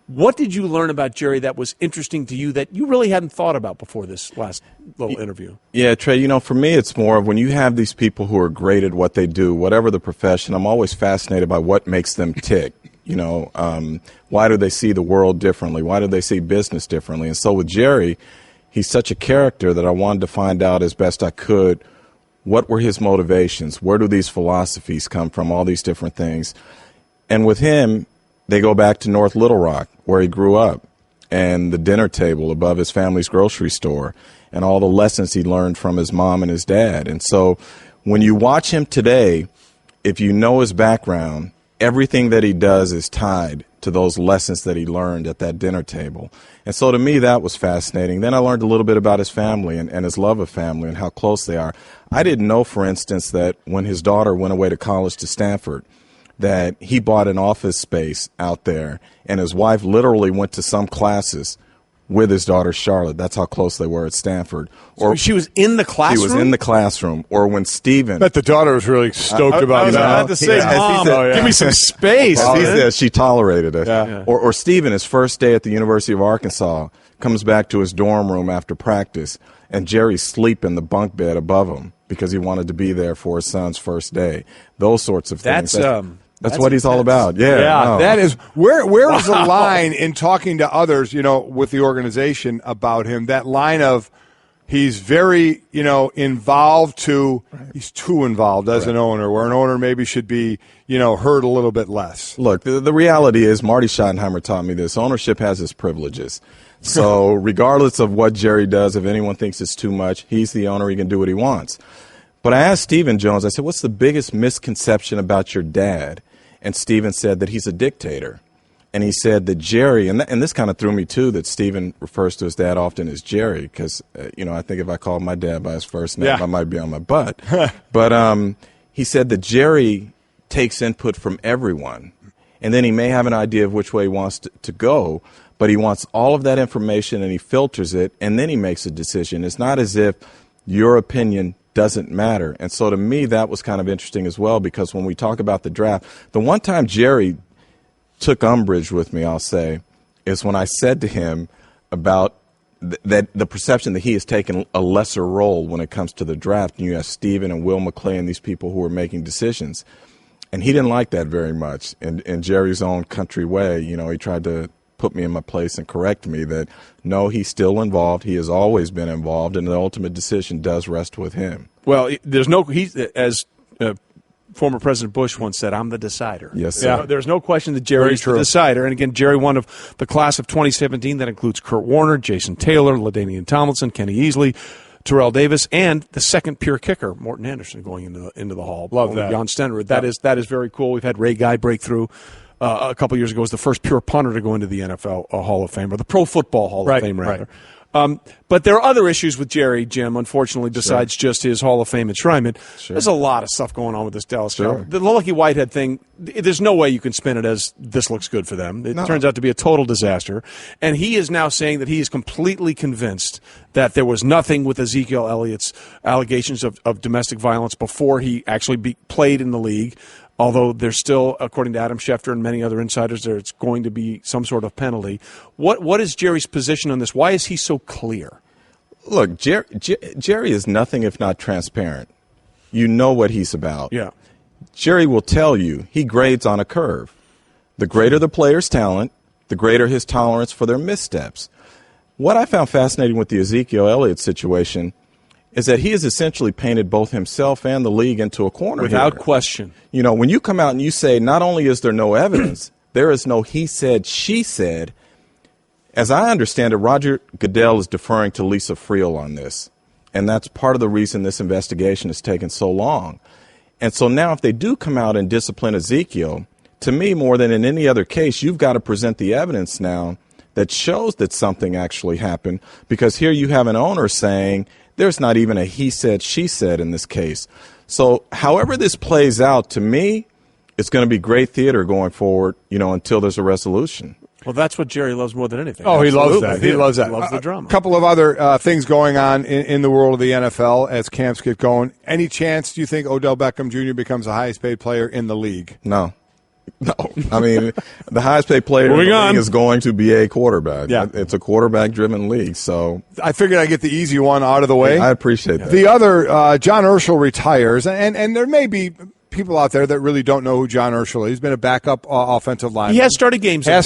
What did you learn about Jerry that was interesting to you that you really hadn't thought about before this last little interview? Yeah, Trey, for me it's more of when you have these people who are great at what they do, whatever the profession, I'm always fascinated by what makes them tick. Why do they see the world differently? Why do they see business differently? And so with Jerry, he's such a character that I wanted to find out as best I could what were his motivations? Where do these philosophies come from? All these different things. And with him, they go back to North Little Rock, where he grew up, and the dinner table above his family's grocery store, and all the lessons he learned from his mom and his dad. And so when you watch him today, if you know his background, everything that he does is tied to those lessons that he learned at that dinner table. And so to me, that was fascinating. Then I learned a little bit about his family and his love of family and how close they are. I didn't know, for instance, that when his daughter went away to college to Stanford, that he bought an office space out there, and his wife literally went to some classes with his daughter Charlotte. That's how close they were at Stanford. Or she was in the classroom? She was in the classroom. Or when Stephen... But the daughter was really stoked about that. I had to say, Mom, give me some space. He said she tolerated it. Yeah. Or Stephen, his first day at the University of Arkansas, comes back to his dorm room after practice, and Jerry's sleeping in the bunk bed above him because he wanted to be there for his son's first day. Those sorts of things. That's what he's all about. Yeah. That is where is the line in talking to others, with the organization about him? That line of he's very, involved he's too involved as an owner, where an owner maybe should be, heard a little bit less. Look, the reality is, Marty Schottenheimer taught me this. Ownership has its privileges. So regardless of what Jerry does, if anyone thinks it's too much, he's the owner. He can do what he wants. But I asked Stephen Jones, I said, what's the biggest misconception about your dad? And Stephen said that he's a dictator. And he said that Jerry, and this kind of threw me too, that Stephen refers to his dad often as Jerry, because, I think if I called my dad by his first name, I might be on my butt. But he said that Jerry takes input from everyone. And then he may have an idea of which way he wants to go, but he wants all of that information and he filters it, and then he makes a decision. It's not as if your opinion doesn't matter. And so to me, that was kind of interesting as well, because when we talk about the draft, the one time Jerry took umbrage with me, I'll say, is when I said to him about that the perception that he has taken a lesser role when it comes to the draft. And you have Stephen and Will McClay and these people who are making decisions. And he didn't like that very much. In Jerry's own country way, he tried to put me in my place and correct me that, no, he's still involved. He has always been involved, and the ultimate decision does rest with him. Well, as former President Bush once said, I'm the decider. Yes, sir. Yeah, there's no question that Jerry's the decider. And again, Jerry, one of the class of 2017, that includes Kurt Warner, Jason Taylor, LaDainian Tomlinson, Kenny Easley, Terrell Davis, and the second pure kicker, Morton Anderson, going into the Hall. Love that. Jan Stenrud. That is very cool. We've had Ray Guy break through. A couple years ago was the first pure punter to go into the NFL Hall of Fame, or the Pro Football Hall of Fame, rather. Right. But there are other issues with Jerry, Jim, unfortunately, besides just his Hall of Fame enshrinement. Sure. There's a lot of stuff going on with this Dallas Cowboys. The Lucky Whitehead thing, there's no way you can spin it as this looks good for them. It turns out to be a total disaster. And he is now saying that he is completely convinced that there was nothing with Ezekiel Elliott's allegations of domestic violence before he actually played in the league. Although there's still, according to Adam Schefter and many other insiders, there's going to be some sort of penalty. What is Jerry's position on this? Why is he so clear? Look, Jerry is nothing if not transparent. You know what he's about. Yeah. Jerry will tell you he grades on a curve. The greater the player's talent, the greater his tolerance for their missteps. What I found fascinating with the Ezekiel Elliott situation is that he has essentially painted both himself and the league into a corner without here. question. When you come out and you say not only is there no evidence, there is no he said, she said. As I understand it, Roger Goodell is deferring to Lisa Friel on this, and that's part of the reason this investigation has taken so long. And so now if they do come out and discipline Ezekiel, to me, more than in any other case, you've got to present the evidence now that shows that something actually happened, because here you have an owner saying There's not even a he said, she said in this case. So however this plays out, to me, it's going to be great theater going forward, until there's a resolution. Well, that's what Jerry loves more than anything. Oh, he loves that. He loves that. He loves the drama. A couple of other things going on in the world of the NFL as camps get going. Any chance, do you think Odell Beckham Jr. becomes the highest paid player in the league? No. I mean, the highest paid player in the league is going to be a quarterback. Yeah. It's a quarterback-driven league. So I figured I'd get the easy one out of the way. I appreciate that. The other, John Urschel retires, and there may be people out there that really don't know who John Urschel is. He's been a backup offensive lineman. He has started games. He has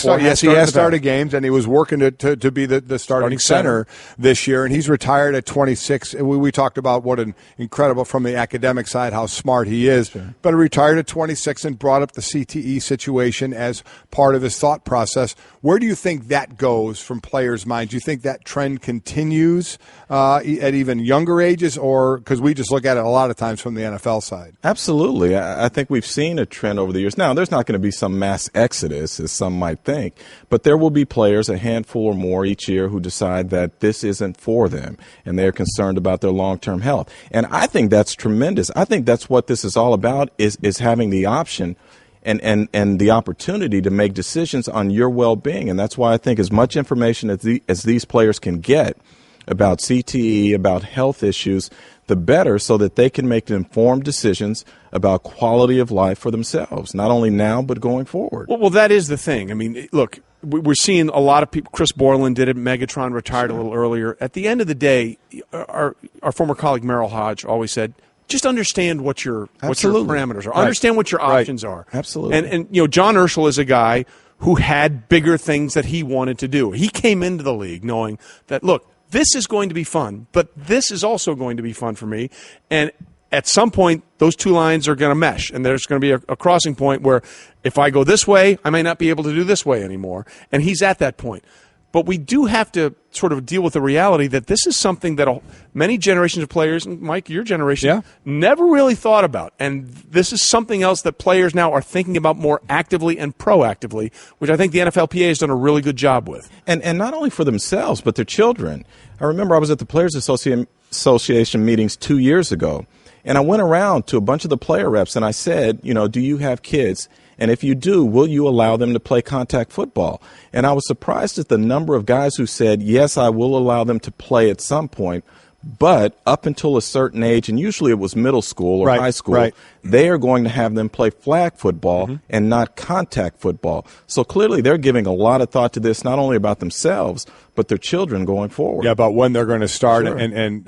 started games, and he was working to be the starting center this year, and he's retired at 26. We talked about what an incredible, from the academic side, how smart he is, sure. But he retired at 26 and brought up the CTE situation as part of his thought process. Where do you think that goes from players' minds? Do you think that trend continues at even younger ages, or because we just look at it a lot of times from the NFL side? Absolutely. I think we've seen a trend over the years. Now, there's not going to be some mass exodus, as some might think, but there will be players, a handful or more each year, who decide that this isn't for them, and they're concerned about their long-term health. And I think that's tremendous. I think that's what this is all about, is having the option and the opportunity to make decisions on your well-being. And that's why I think as much information as these players can get about CTE, about health issues, the better, so that they can make informed decisions about quality of life for themselves, not only now but going forward. Well, that is the thing. I mean, look, we're seeing a lot of people. Chris Borland did it. Megatron retired a little earlier. At the end of the day, our former colleague Merrill Hodge always said, just understand what your parameters are. Right. Understand what your options are. Absolutely. And John Urschel is a guy who had bigger things that he wanted to do. He came into the league knowing that, look, this is going to be fun, but this is also going to be fun for me. And at some point, those two lines are going to mesh, and there's going to be a crossing point where if I go this way, I may not be able to do this way anymore. And he's at that point. But we do have to sort of deal with the reality that this is something that many generations of players, and Mike, your generation, never really thought about. And this is something else that players now are thinking about more actively and proactively, which I think the NFLPA has done a really good job with. And not only for themselves, but their children. I remember I was at the Players Association meetings 2 years ago, and I went around to a bunch of the player reps, and I said, do you have kids? And if you do, will you allow them to play contact football? And I was surprised at the number of guys who said, yes, I will allow them to play at some point, but up until a certain age, and usually it was middle school or high school, they are going to have them play flag football and not contact football. So clearly they're giving a lot of thought to this, not only about themselves, but their children going forward. Yeah, about when they're going to start. Sure. And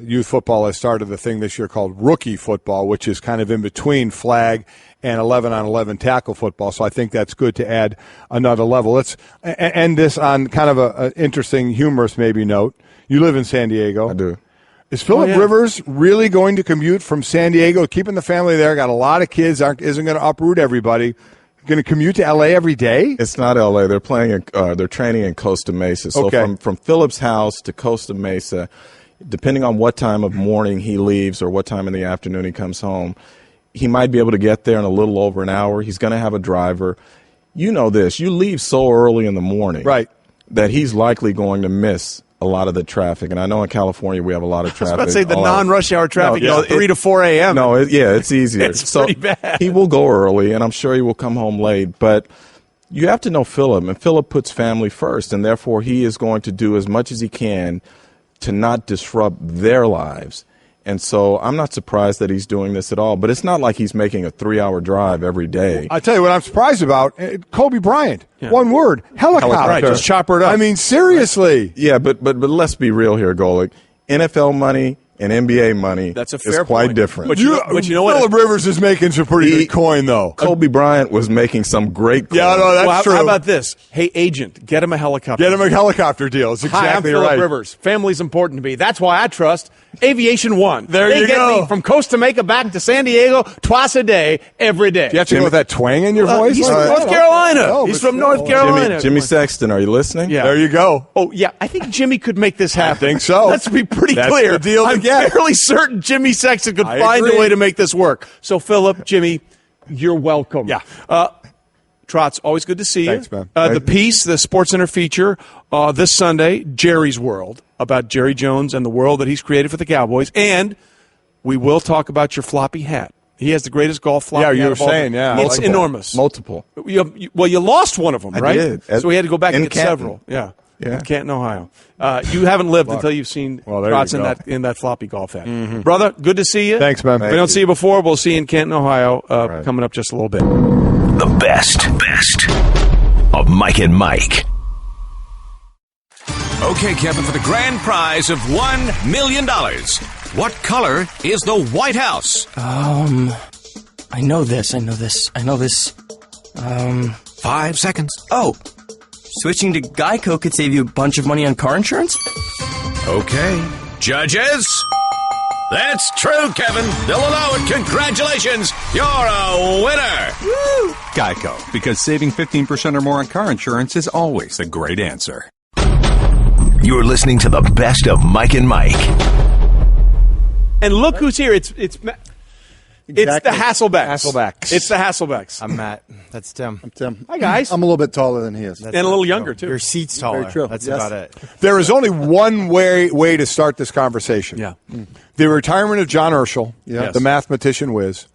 youth football has started the thing this year called rookie football, which is kind of in between flag and 11-on-11 tackle football. So I think that's good to add another level. Let's end this on kind of an interesting, humorous maybe note. You live in San Diego. I do. Is Phillip Rivers really going to commute from San Diego, keeping the family there, got a lot of kids, isn't going to uproot everybody, going to commute to L.A. every day? It's not L.A. They're they're training in Costa Mesa. So from Phillip's house to Costa Mesa, depending on what time of morning he leaves or what time in the afternoon he comes home, he might be able to get there in a little over an hour. He's going to have a driver. You know this. You leave so early in the morning that he's likely going to miss a lot of the traffic. And I know in California we have a lot of traffic. I was about to say the non-rush hour traffic is 3 to 4 a.m. No, it's easier. It's pretty bad. He will go early, and I'm sure he will come home late. But you have to know Phillip, and Phillip puts family first, and therefore he is going to do as much as he can to not disrupt their lives. And so I'm not surprised that he's doing this at all. But it's not like he's making a 3-hour drive every day. I'll tell you what I'm surprised about. Kobe Bryant. Yeah. One word. Helicopter. Right, just chopper it up. I mean, seriously. Yeah, but let's be real here, Golick. NFL money and NBA money is quite different. But you know what? Phillip Rivers is making some pretty good coin, though. Kobe Bryant was making some great coin. Yeah, no, that's true. How about this? Hey, agent, get him a helicopter. Get him a helicopter deal. It's exactly Hi, I'm Phillip Rivers. Family's important to me. That's why I trust Aviation One. They get me from Costa Mesa back to San Diego twice a day, every day. Do you have to go with that twang in your voice? He's from North Carolina. He's from North Carolina. Jimmy Sexton, are you listening? Yeah. There you go. Oh, yeah. I think Jimmy could make this happen. I think so. Let's be pretty clear. The deal I'm fairly certain Jimmy Sexton could find a way to make this work. So, Phillip, Jimmy, you're welcome. Yeah. Trotz, always good to see you. Thanks, man. The piece, the SportsCenter feature, this Sunday, Jerry's World. about Jerry Jones and the world that he's created for the Cowboys, and we will talk about your floppy hat. He has the greatest golf floppy hat. Yeah, you were of all saying, time. yeah. It's enormous. Multiple. You lost one of them, right? I did. So we had to go back and In get Canton. several. Yeah. Yeah. In Canton, Ohio. You haven't lived until you've seen there Trotz you go. in that floppy golf hat. Brother, good to see you. Thanks, man. If we don't see you before, we'll see you in Canton, Ohio, coming up just a little bit. The best of Mike and Mike. Okay, Kevin, for the grand prize of $1 million, what color is the White House? I know this. 5 seconds. Oh, switching to Geico could save you a bunch of money on car insurance? Okay. Judges? That's true, Kevin. They'll allow it. Congratulations. You're a winner. Woo! Geico, because saving 15% or more on car insurance is always a great answer. You're listening to the best of Mike and Mike. And look who's here. It's the Hasselbecks. It's the Hasselbecks. I'm Matt. That's Tim. I'm Tim. Hi, guys. I'm a little bit taller than he is. And a little younger, too. Your seat's taller. Very true. That's Yes. about it. There is only one way to start this conversation. Yeah. The retirement of John Urschel, Yes. the mathematician whiz,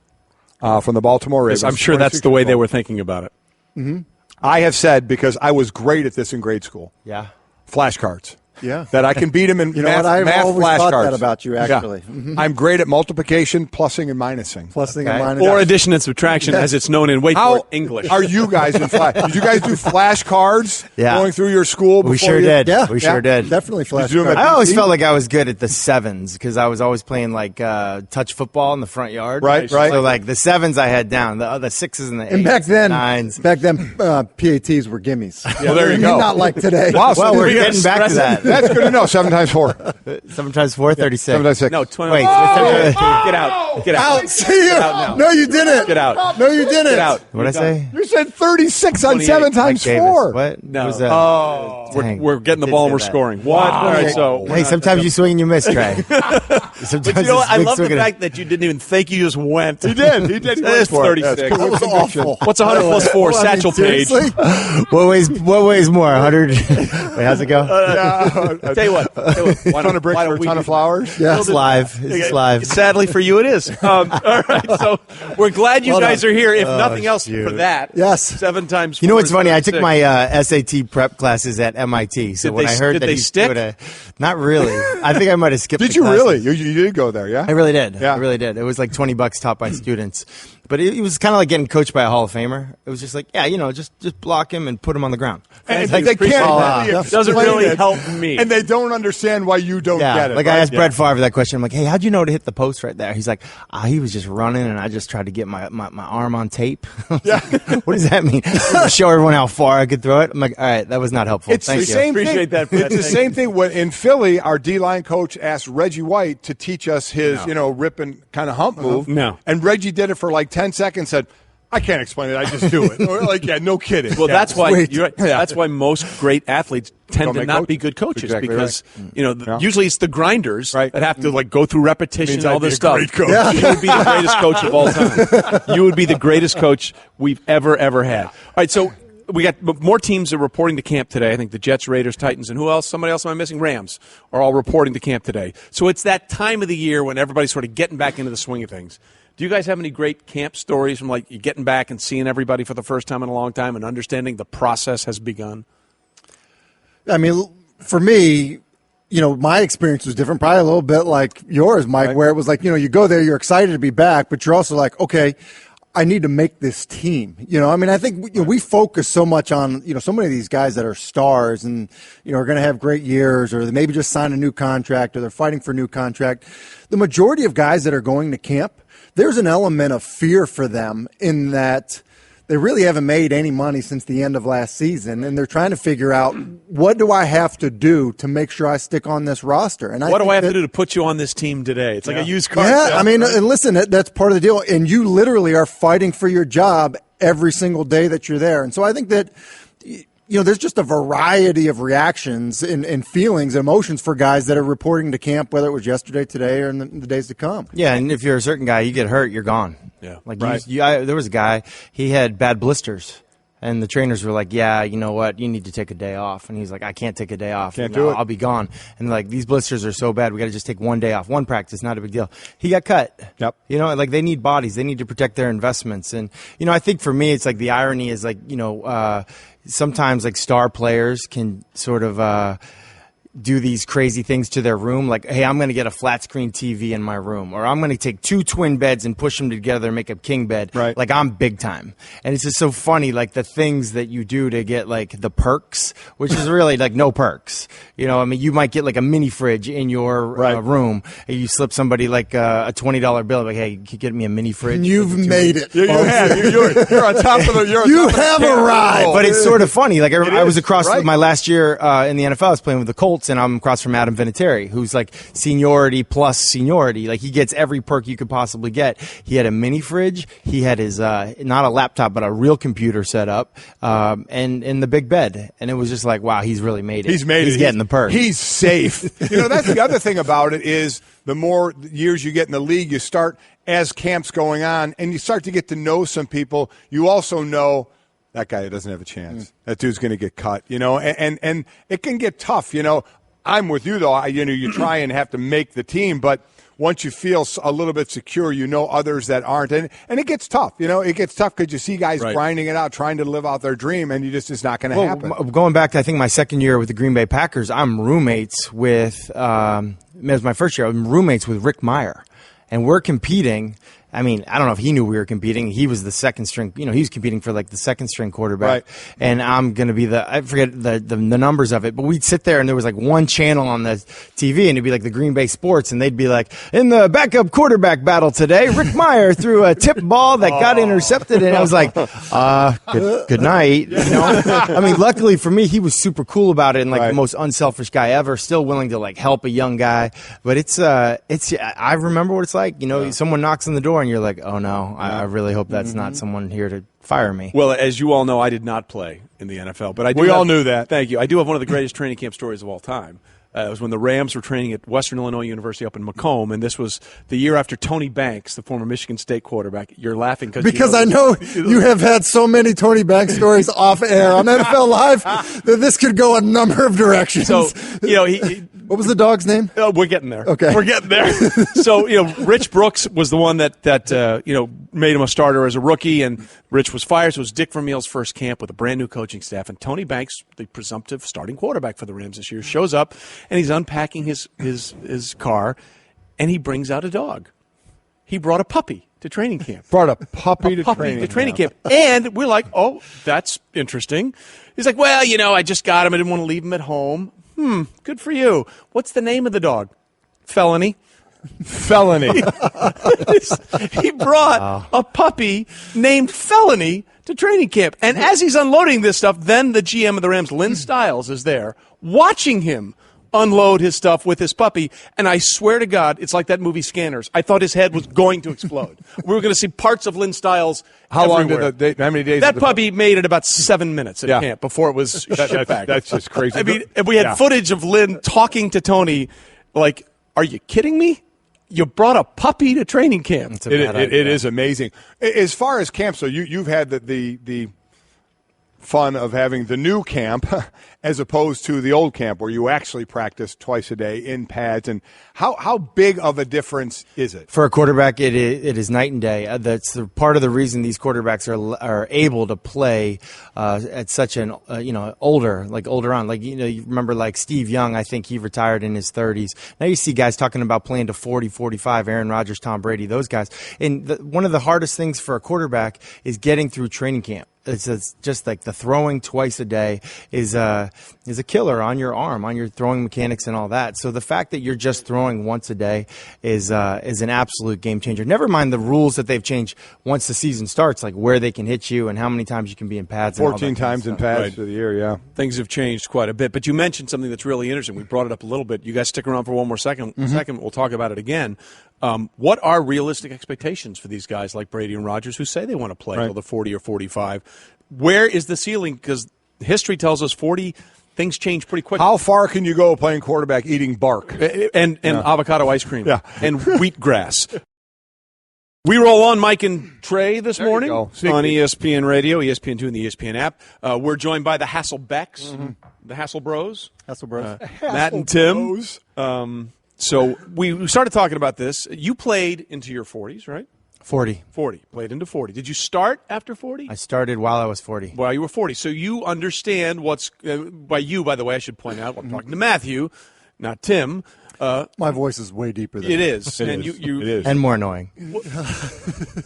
from the Baltimore Ravens. I'm sure that's the way they were thinking about it. Mm-hmm. I have said, because I was great at this in grade school, Yeah. flashcards. Yeah. That I can beat him in You know math, what? I've math always flashcards. thought that about you, Yeah. actually. Mhm. I'm great at multiplication, plussing, and minusing. Plussing and Okay. minus. Or addition and subtraction, as it's known in How English. are you guys in flash? Did you guys do flashcards Yeah. going through your school? We before sure you- did. Yeah. We sure did. Definitely Did you do them flashcards. at I always BT? felt like I was good at the sevens because I was always playing like touch football in the front yard. Right. So like the sevens I had down, the sixes and the eights, And back then, nines. PATs were gimmies. Well, there you go. Not like today. Wow, so Well, we're we got getting back to that. That's good to know. 7 times 4. 7 times 4, 36. 7 times 6. No, 20. Wait, Get out. Get out. Out. See you. out now. No, you didn't. Get out. No, you didn't. Get out. What'd I say? You said 36 on 28. 7 times Mike Davis. 4. What? No. What was that? Oh, Dang. we're getting the Did ball and say we're that. scoring. What? All right, so. Hey, sometimes you swing and you miss, Trey. Sometimes But you know what? it's I big love the swing and- fact that you didn't even think, you just went. He did. He did. It's 36. That's That was awful. What's 100 plus 4? Well, I mean, Satchel Page. seriously? What weighs more? 100? Wait, how's it go? Tell you what. Why ton of bricks for a ton of flowers. Yeah. It's live. It's live. Sadly for you, it is. All right, so we're glad you Well guys done. are here. If nothing else shoot. for that, Yes. 7 times 4. You know what's is funny? I took 36. my SAT prep classes at MIT. So Did when they- I heard did that they he's stick? doing not really. I think I might have skipped. Did the you classes. really? You did go there, yeah? I really did. Yeah. I really did. It was like $20 taught by students, but it was kind of like getting coached by a Hall of Famer. It was just like, yeah, just block him and put him on the ground. And Like, they can't yeah. really Doesn't explain really it, help me. And they don't understand why you don't Yeah, get it. like right? I asked Brett Favre that question. I'm like, hey, how'd you know to hit the post right there? He's like, he was just running, and I just tried to get my arm on tape. Yeah. What does that mean? Show everyone how far I could throw it. I'm like, all right, that was not helpful. It's Thank the you. same Appreciate thing. that, Brett. It's the Thank same thing. When in Philly, our D-line coach asked Reggie White to teach us his, rip and kind of hump move. No. And Reggie did it for like 10 seconds, said, I can't explain it. I just do it. Or like, yeah, no kidding. Well, Yeah, that's why sweet. you're right. Yeah. That's why most great athletes tend Don't to make not coach- be good coaches Exactly because right. usually it's the grinders Right. that have to like go through repetition Means and all I'd be this a stuff. great coach. Yeah. You would be the greatest coach of all time. You would be the greatest coach we've ever had. All right, so we got more teams are reporting to camp today. I think the Jets, Raiders, Titans, and who else? Somebody else am I missing? Rams are all reporting to camp today. So it's that time of the year when everybody's sort of getting back into the swing of things. Do you guys have any great camp stories from like you getting back and seeing everybody for the first time in a long time and understanding the process has begun? I mean, for me, my experience was different, probably a little bit like yours, Mike, where it was like, you go there, you're excited to be back, but you're also like, okay, I need to make this team. I mean, I think we focus so much on, so many of these guys that are stars and, are going to have great years, or they maybe just signed a new contract, or they're fighting for a new contract. The majority of guys that are going to camp, there's an element of fear for them in that they really haven't made any money since the end of last season, and they're trying to figure out, what do I have to do to make sure I stick on this roster? And What do I have to do to put you on this team today? It's like a used car. Yeah, sale, I mean, right? and listen, that's part of the deal. And you literally are fighting for your job every single day that you're there. And so I think that, there's just a variety of reactions and feelings and emotions for guys that are reporting to camp, whether it was yesterday, today, or in the days to come. Yeah, and if you're a certain guy, you get hurt, you're gone. Yeah, Like right. there was a guy, he had bad blisters And the trainers were like, yeah, you know what? You need to take a day off. And he's like, I can't take a day off. Can't do it. I'll be gone. And like, these blisters are so bad. We got to just take one day off. One practice, not a big deal. He got cut. Yep. You know, like they need bodies. They need to protect their investments. And, you know, I think for me, it's like the irony is like, you know, sometimes like star players can sort of, do these crazy things to their room, like, hey, I'm going to get a flat screen TV in my room, or I'm going to take 2 twin beds and push them together and make a king bed. Right. Like, I'm big time. And it's just so funny, like, the things that you do to get, like, the perks, which is really, like, no perks. You know, I mean, you might get, like, a mini fridge in your room, and you slip somebody, like, a $20 bill, like, hey, can you get me a mini fridge? You've made it. You have. You're on top of the. You have arrived. But it's sort of funny. Like, I was across right. my last year in the NFL, I was playing with the Colts, and I'm across from Adam Vinatieri, who's like seniority plus seniority. Like, he gets every perk you could possibly get. He had a mini fridge. He had his, not a laptop, but a real computer set up, and in the big bed. And it was just like, wow, he's really made it. He's made it. He's getting the perk. He's safe. You know, that's the other thing about it is the more years you get in the league, you start, as camp's going on, and you start to get to know some people. You also know that guy doesn't have a chance. That dude's going to get cut, you know, and it can get tough, you know. I'm with you, though. You know, you try and have to make the team, but once you feel a little bit secure, you know others that aren't. And it gets tough. You know, it gets tough because you see guys grinding it out, trying to live out their dream, and it's not going to happen. Going back to, I think, my second year with the Green Bay Packers, I'm roommates with, it was my first year, I'm roommates with Rick Meyer. And we're competing. I mean, I don't know if he knew we were competing. He was the second string, you know, he was competing for like the second string quarterback. Right. And I'm going to be I forget the numbers of it, but we'd sit there and there was like one channel on the TV and it'd be like the Green Bay Sports and they'd be like, in the backup quarterback battle today, Rick Meyer threw a tip ball that got intercepted. And I was like, good night. You know, I mean, luckily for me, he was super cool about it and like the most unselfish guy ever, still willing to like help a young guy. But I remember what it's like, you know, someone knocks on the door and you're like, oh no, I really hope that's not someone here to fire me. Well, as you all know, I did not play in the NFL, but we all knew that. Thank you. I do have one of the greatest training camp stories of all time. It was when the Rams were training at Western Illinois University up in Macomb, and this was the year after Tony Banks, the former Michigan State quarterback. You're laughing because I know you have had so many Tony Banks stories off air on NFL Live that this could go a number of directions. So, you know, what was the dog's name? We're getting there. Okay, we're getting there. So, you know, Rich Brooks was the one that you know, made him a starter as a rookie, and Rich was fired. So it was Dick Vermeil's first camp with a brand new coaching staff, and Tony Banks, the presumptive starting quarterback for the Rams this year, shows up. And he's unpacking his car, and he brings out a dog. He brought a puppy to training camp. Brought a puppy to training camp. And we're like, oh, that's interesting. He's like, well, you know, I just got him. I didn't want to leave him at home. Good for you. What's the name of the dog? Felony. Felony. He brought a puppy named Felony to training camp. And as he's unloading this stuff, then the GM of the Rams, Lynn Stiles, is there watching him unload his stuff with his puppy, and I swear to God, it's like that movie Scanners. I thought his head was going to explode. We were going to see parts of Lynn Stiles everywhere. How many days? That puppy made it about 7 minutes at camp before it was shipped back. That's just crazy. I mean, and we had footage of Lynn talking to Tony, like, "Are you kidding me? You brought a puppy to training camp." It is amazing. As far as camp, so you've had the fun of having the new camp as opposed to the old camp where you actually practice twice a day in pads. And how big of a difference is it? For a quarterback, it is night and day. That's part of the reason these quarterbacks are able to play at such an older on. Like, you know, you remember like Steve Young, I think he retired in his 30s. Now you see guys talking about playing to 40, 45, Aaron Rodgers, Tom Brady, those guys. And one of the hardest things for a quarterback is getting through training camp. It's just like the throwing twice a day is a killer on your arm, on your throwing mechanics and all that. So the fact that you're just throwing once a day is an absolute game changer. Never mind the rules that they've changed once the season starts, like where they can hit you and how many times you can be in pads. 14 times in pads for the year, yeah. Things have changed quite a bit. But you mentioned something that's really interesting. We brought it up a little bit. You guys stick around for one more second. We'll talk about it again. What are realistic expectations for these guys like Brady and Rodgers who say they want to play till the 40 or 45? Where is the ceiling? Because history tells us 40, things change pretty quickly. How far can you go playing quarterback eating bark? And avocado ice cream and wheatgrass. We roll on Mike and Trey this There you morning go. on Sneak peek. ESPN Radio, ESPN2, and the ESPN app. We're joined by the Hasselbecks, the Hassel Bros. Hassel Bros. Matt and Tim. So we started talking about this. You played into your 40s, right? 40. 40. Played into 40. Did you start after 40? I started while I was 40. While you were 40. So you understand what's by you, by the way, I should point out, I'm talking to Matthew, not Tim. My voice is way deeper than it that. is. It and is. You It is. And more annoying.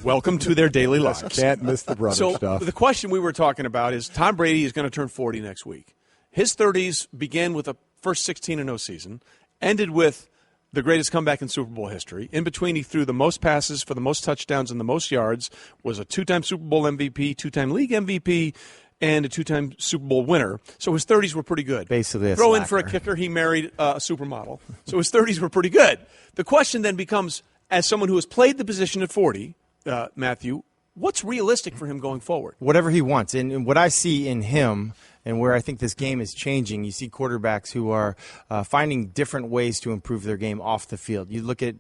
welcome to their daily lives. Can't miss the brother So stuff. the question we were talking about is Tom Brady is going to turn 40 next week. His 30s began with a first 16-0 season, ended with the greatest comeback in Super Bowl history. In between, he threw the most passes for the most touchdowns and the most yards, was a two-time Super Bowl MVP, two-time league MVP, and a two-time Super Bowl winner. So his 30s were pretty good. Basically a Throw in for a slacker. kicker, he married a supermodel. So his 30s were pretty good. The question then becomes, as someone who has played the position at 40, Matthew, what's realistic for him going forward? Whatever he wants. And what I see in him and where I think this game is changing, you see quarterbacks who are finding different ways to improve their game off the field. You look at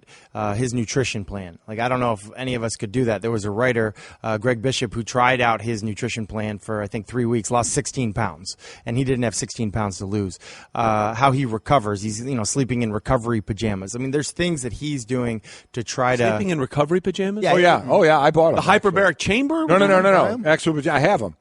his nutrition plan. Like, I don't know if any of us could do that. There was a writer, Greg Bishop, who tried out his nutrition plan for, I think, 3 weeks, lost 16 pounds, and he didn't have 16 pounds to lose. How he recovers. He's, sleeping in recovery pajamas. I mean, there's things that he's doing to try to... Sleeping in recovery pajamas? Yeah, Oh, yeah, I bought them. The hyperbaric chamber? No. Actually, I have them.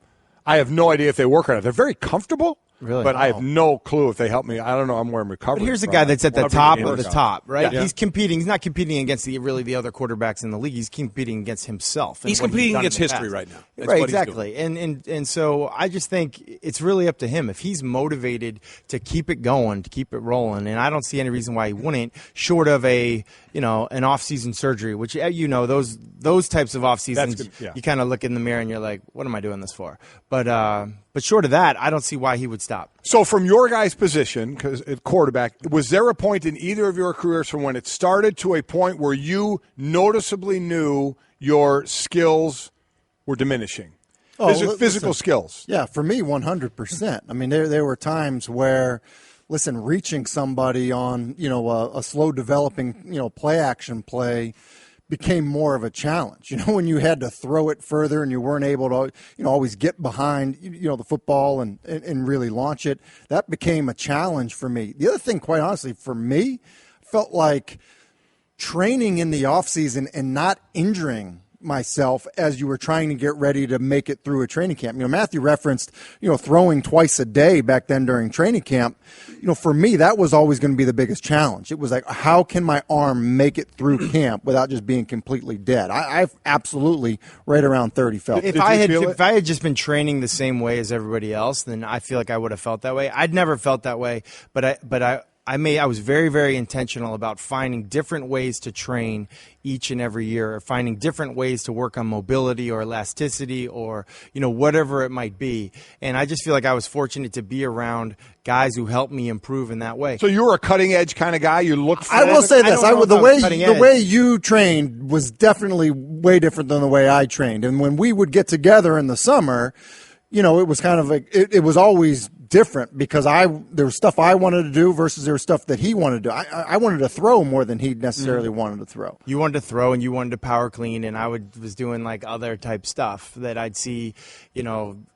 I have no idea if they work or not. They're very comfortable. Really? But I have no clue if they help me. I don't know. I'm wearing recovery. But here's a guy that's at the top of the top, right? Yeah. He's competing. He's not competing against the other quarterbacks in the league. He's competing against himself. and He's what competing done against in the history past. right now. That's Right, what he's exactly. And so I just think it's really up to him. If he's motivated to keep it going, to keep it rolling, and I don't see any reason why he wouldn't, short of an off-season surgery, which those types of off-seasons, you kind of look in the mirror and you're like, what am I doing this for? But short of that, I don't see why he would stop. So from your guys' position, because at quarterback, was there a point in either of your careers from when it started to a point where you noticeably knew your skills were diminishing? Physical skills. Yeah, for me, 100%. I mean, there were times where, reaching somebody on, a slow developing, play action play became more of a challenge. When you had to throw it further and you weren't able to, always get behind, the football and really launch it, that became a challenge for me. The other thing, quite honestly, for me, felt like training in the offseason and not injuring myself as you were trying to get ready to make it through a training camp. Matthew referenced, throwing twice a day back then during training camp. For me, that was always going to be the biggest challenge. It was like, how can my arm make it through camp without just being completely dead? I've absolutely right around 30 felt. If I had just been training the same way as everybody else, then I feel like I would have felt that way. I'd never felt that way, but I was very, very intentional about finding different ways to train each and every year, or finding different ways to work on mobility or elasticity or, whatever it might be. And I just feel like I was fortunate to be around guys who helped me improve in that way. So you were a cutting edge kind of guy. You look for I will say this. The edge. way you trained was definitely way different than the way I trained. And when we would get together in the summer, it was kind of like it was always different because there was stuff I wanted to do versus there was stuff that he wanted to do. I wanted to throw more than he necessarily wanted to throw. You wanted to throw and you wanted to power clean, and I was doing like other type stuff that I'd see,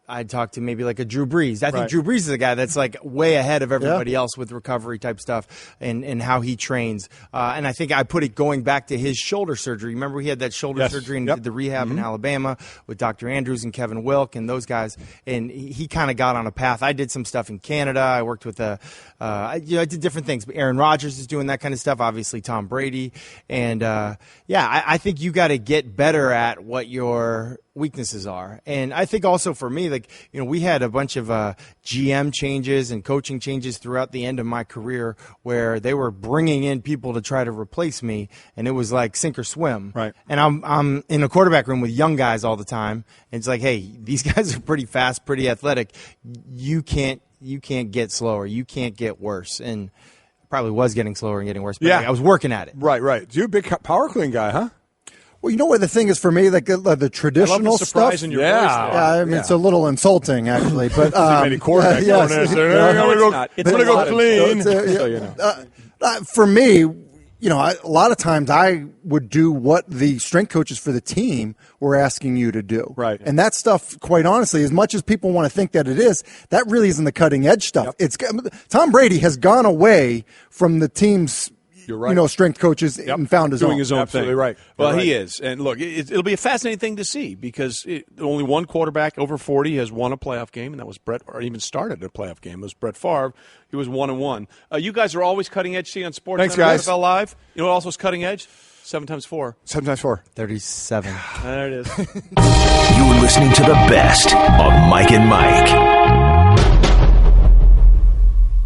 I'd talk to maybe like a Drew Brees. I think Drew Brees is a guy that's like way ahead of everybody else with recovery type stuff and how he trains. And I think I put it going back to his shoulder surgery. Remember he had that shoulder surgery and did the rehab in Alabama with Dr. Andrews and Kevin Wilk and those guys. And he kind of got on a path. I did some stuff in Canada. I worked with I did different things. But Aaron Rodgers is doing that kind of stuff. Obviously Tom Brady. And I think you got to get better at what your weaknesses are. And I think also for me, we had a bunch of GM changes and coaching changes throughout the end of my career where they were bringing in people to try to replace me, and it was like sink or swim. Right. And I'm in a quarterback room with young guys all the time, and it's like, hey, these guys are pretty fast, pretty athletic. You can't get slower. You can't get worse. And I probably was getting slower and getting worse, but I was working at it. Right. You're a big power clean guy, huh? Well, you know what the thing is for me, like the traditional I love the surprise stuff. in your voice there. Yeah, I mean it's a little insulting actually, but many quarterbacks going there. No, it's not. It's I'm going to go clean. For me, a lot of times I would do what the strength coaches for the team were asking you to do. Right. And that stuff, quite honestly, as much as people want to think that it is, that really isn't the cutting edge stuff. It's Tom Brady has gone away from the team's You're right. strength coaches and found his doing own. his own Absolutely thing. right. Well, You're he right. is. And look, it'll be a fascinating thing to see because only one quarterback over 40 has won a playoff game, and that was Brett, or even started a playoff game. It was Brett Favre. He was 1-1. You guys are always cutting edge. See on Sports Thanks, guys. NFL Live. You know what else is cutting edge? 7 times 4. 7 times 4. 37. There it is. You're listening to the best of Mike and Mike.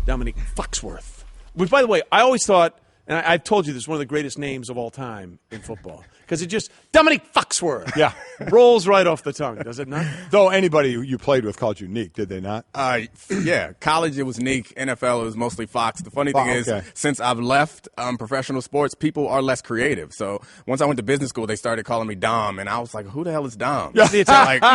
Dominique Foxworth. Which, by the way, I always thought, and I've told you this is one of the greatest names of all time in football. Because it just, Dominique Foxworth. Yeah. Rolls right off the tongue, does it not? Though anybody you played with called you Neek, did they not? Yeah. College, it was Neek. NFL, it was mostly Fox. The funny thing is, since I've left professional sports, people are less creative. So once I went to business school, they started calling me Dom, and I was like, who the hell is Dom? He's the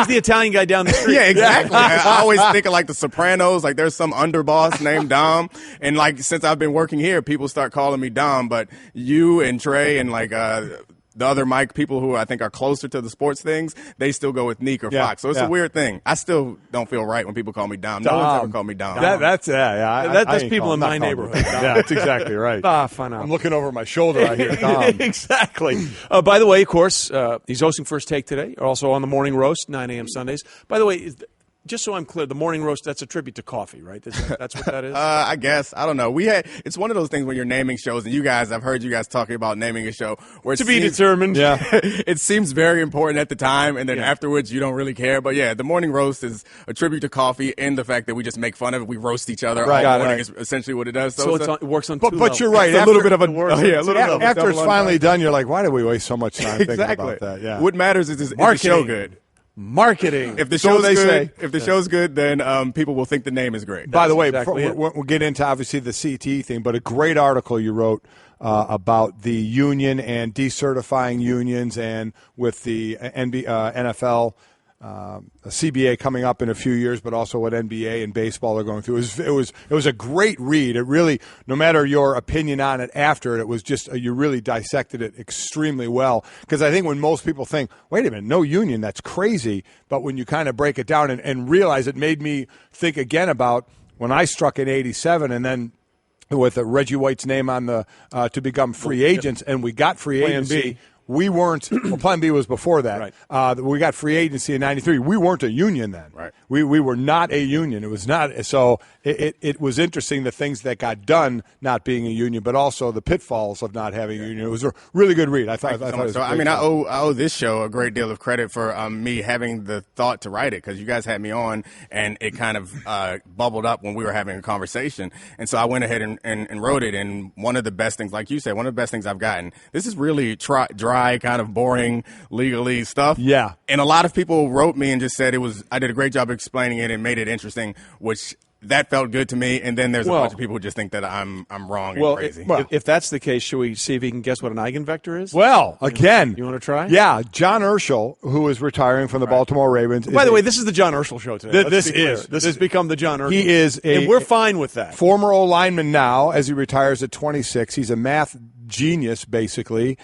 Italian guy down the street. Yeah, exactly. I always think of like the Sopranos, like there's some underboss named Dom. And like since I've been working here, people start calling me Dom. But you and Trey and like the other Mike, people who I think are closer to the sports things, they still go with Neek or Fox. So it's a weird thing. I still don't feel right when people call me Dom. No one's ever called me Dom. That's people in my neighborhood. Yeah, that's exactly right. Fun. I'm looking over my shoulder. I hear Dom. Exactly. By the way, of course, he's hosting First Take today. Also on the Morning Roast, 9 a.m. Sundays. By the way, just so I'm clear, the Morning Roast, that's a tribute to coffee, right? That's what that is? I guess. I don't know. It's one of those things when you're naming shows, and I've heard you guys talking about naming a show. Where to be determined. Yeah. It seems very important at the time, and then afterwards you don't really care. But yeah, the Morning Roast is a tribute to coffee and the fact that we just make fun of it. We roast each other all morning is essentially what it does. So it works on two levels. But you're right. It's a little bit of a after it's finally done, you're like, why did we waste so much time thinking about that? Yeah. What matters is the show good. Marketing. If the show's good, if the show's good, then people will think the name is great. By the way, we'll get into obviously the CTE thing, but a great article you wrote about the union and decertifying unions, and with the NFL. CBA coming up in a few years, but also what NBA and baseball are going through. It was a great read. It really, no matter your opinion on it after it was just you really dissected it extremely well. Because I think when most people think, wait a minute, no union, that's crazy. But when you kind of break it down and realize, it made me think again about when I struck in '87, and then with Reggie White's name on the to become free agents, and we got free agency. We weren't. Well, Plan B was before that. Right. We got free agency in '93. We weren't a union then. Right. We were not a union. It was not. So it was interesting, the things that got done not being a union, but also the pitfalls of not having a union. It was a really good read. I thought it was I owe this show a great deal of credit for me having the thought to write it, because you guys had me on and it kind of bubbled up when we were having a conversation. And so I went ahead and wrote it. And one of the best things, like you said, one of the best things I've gotten. This is really dry, kind of boring legalese stuff. Yeah. And a lot of people wrote me and just said I did a great job explaining it and made it interesting, which that felt good to me. And then there's a bunch of people who just think that I'm wrong and crazy. If that's the case, should we see if he can guess what an eigenvector is? Well, again. You want to try? Yeah. John Urschel, who is retiring from the Baltimore Ravens. By the way, this is the John Urschel show today. This has become the John Urschel. He is and we're fine with that. Former O-lineman now, as he retires at 26. He's a math genius, basically.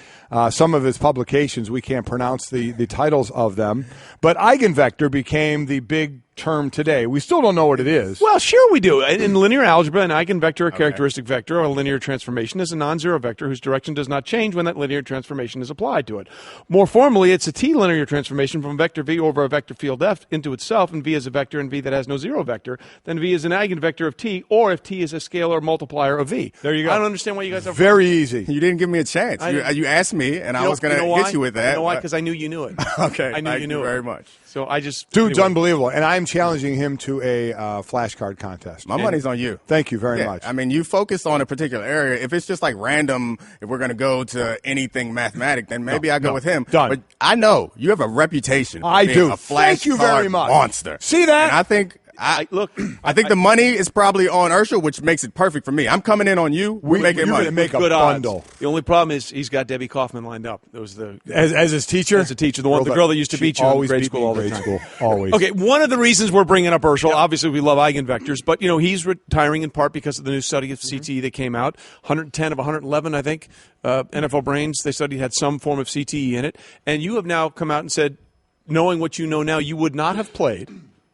Some of his publications, we can't pronounce the titles of them. But eigenvector became the big term today. We still don't know what it is. Well, sure we do. In linear algebra, an eigenvector, a characteristic vector, or a linear transformation is a non-zero vector whose direction does not change when that linear transformation is applied to it. More formally, it's a T-linear transformation from vector V over a vector field F into itself, and V is a vector and V that has no zero vector. Then V is an eigenvector of T, or if T is a scalar multiplier of V. There you go. I don't understand why you guys have very easy. You didn't give me a chance. You asked me, and I was going to hit you with that. You know why? Because I knew you knew it. Okay. I knew you knew it very much. So I just Dude's unbelievable, and I'm challenging him to a flashcard contest. My money's on you. Thank you very much. I mean, you focus on a particular area. If it's just like random, if we're going to go to anything mathematic, then maybe I go with him. Done. But I know you have a reputation. I for being do. A Thank you very much. Monster. See that? And I think I think the money is probably on Urschel, which makes it perfect for me. I'm coming in on you. We're making money. You're going to make a Good bundle. Odds. The only problem is he's got Debbie Kaufman lined up. That was as his teacher? As a teacher. The girl that used to beat you in grade school all the time. Always. Okay, one of the reasons we're bringing up Urschel, obviously we love eigenvectors, but he's retiring in part because of the new study of CTE that came out. 110 of 111, I think, NFL brains they studied had some form of CTE in it. And you have now come out and said, knowing what you know now, you would not have played.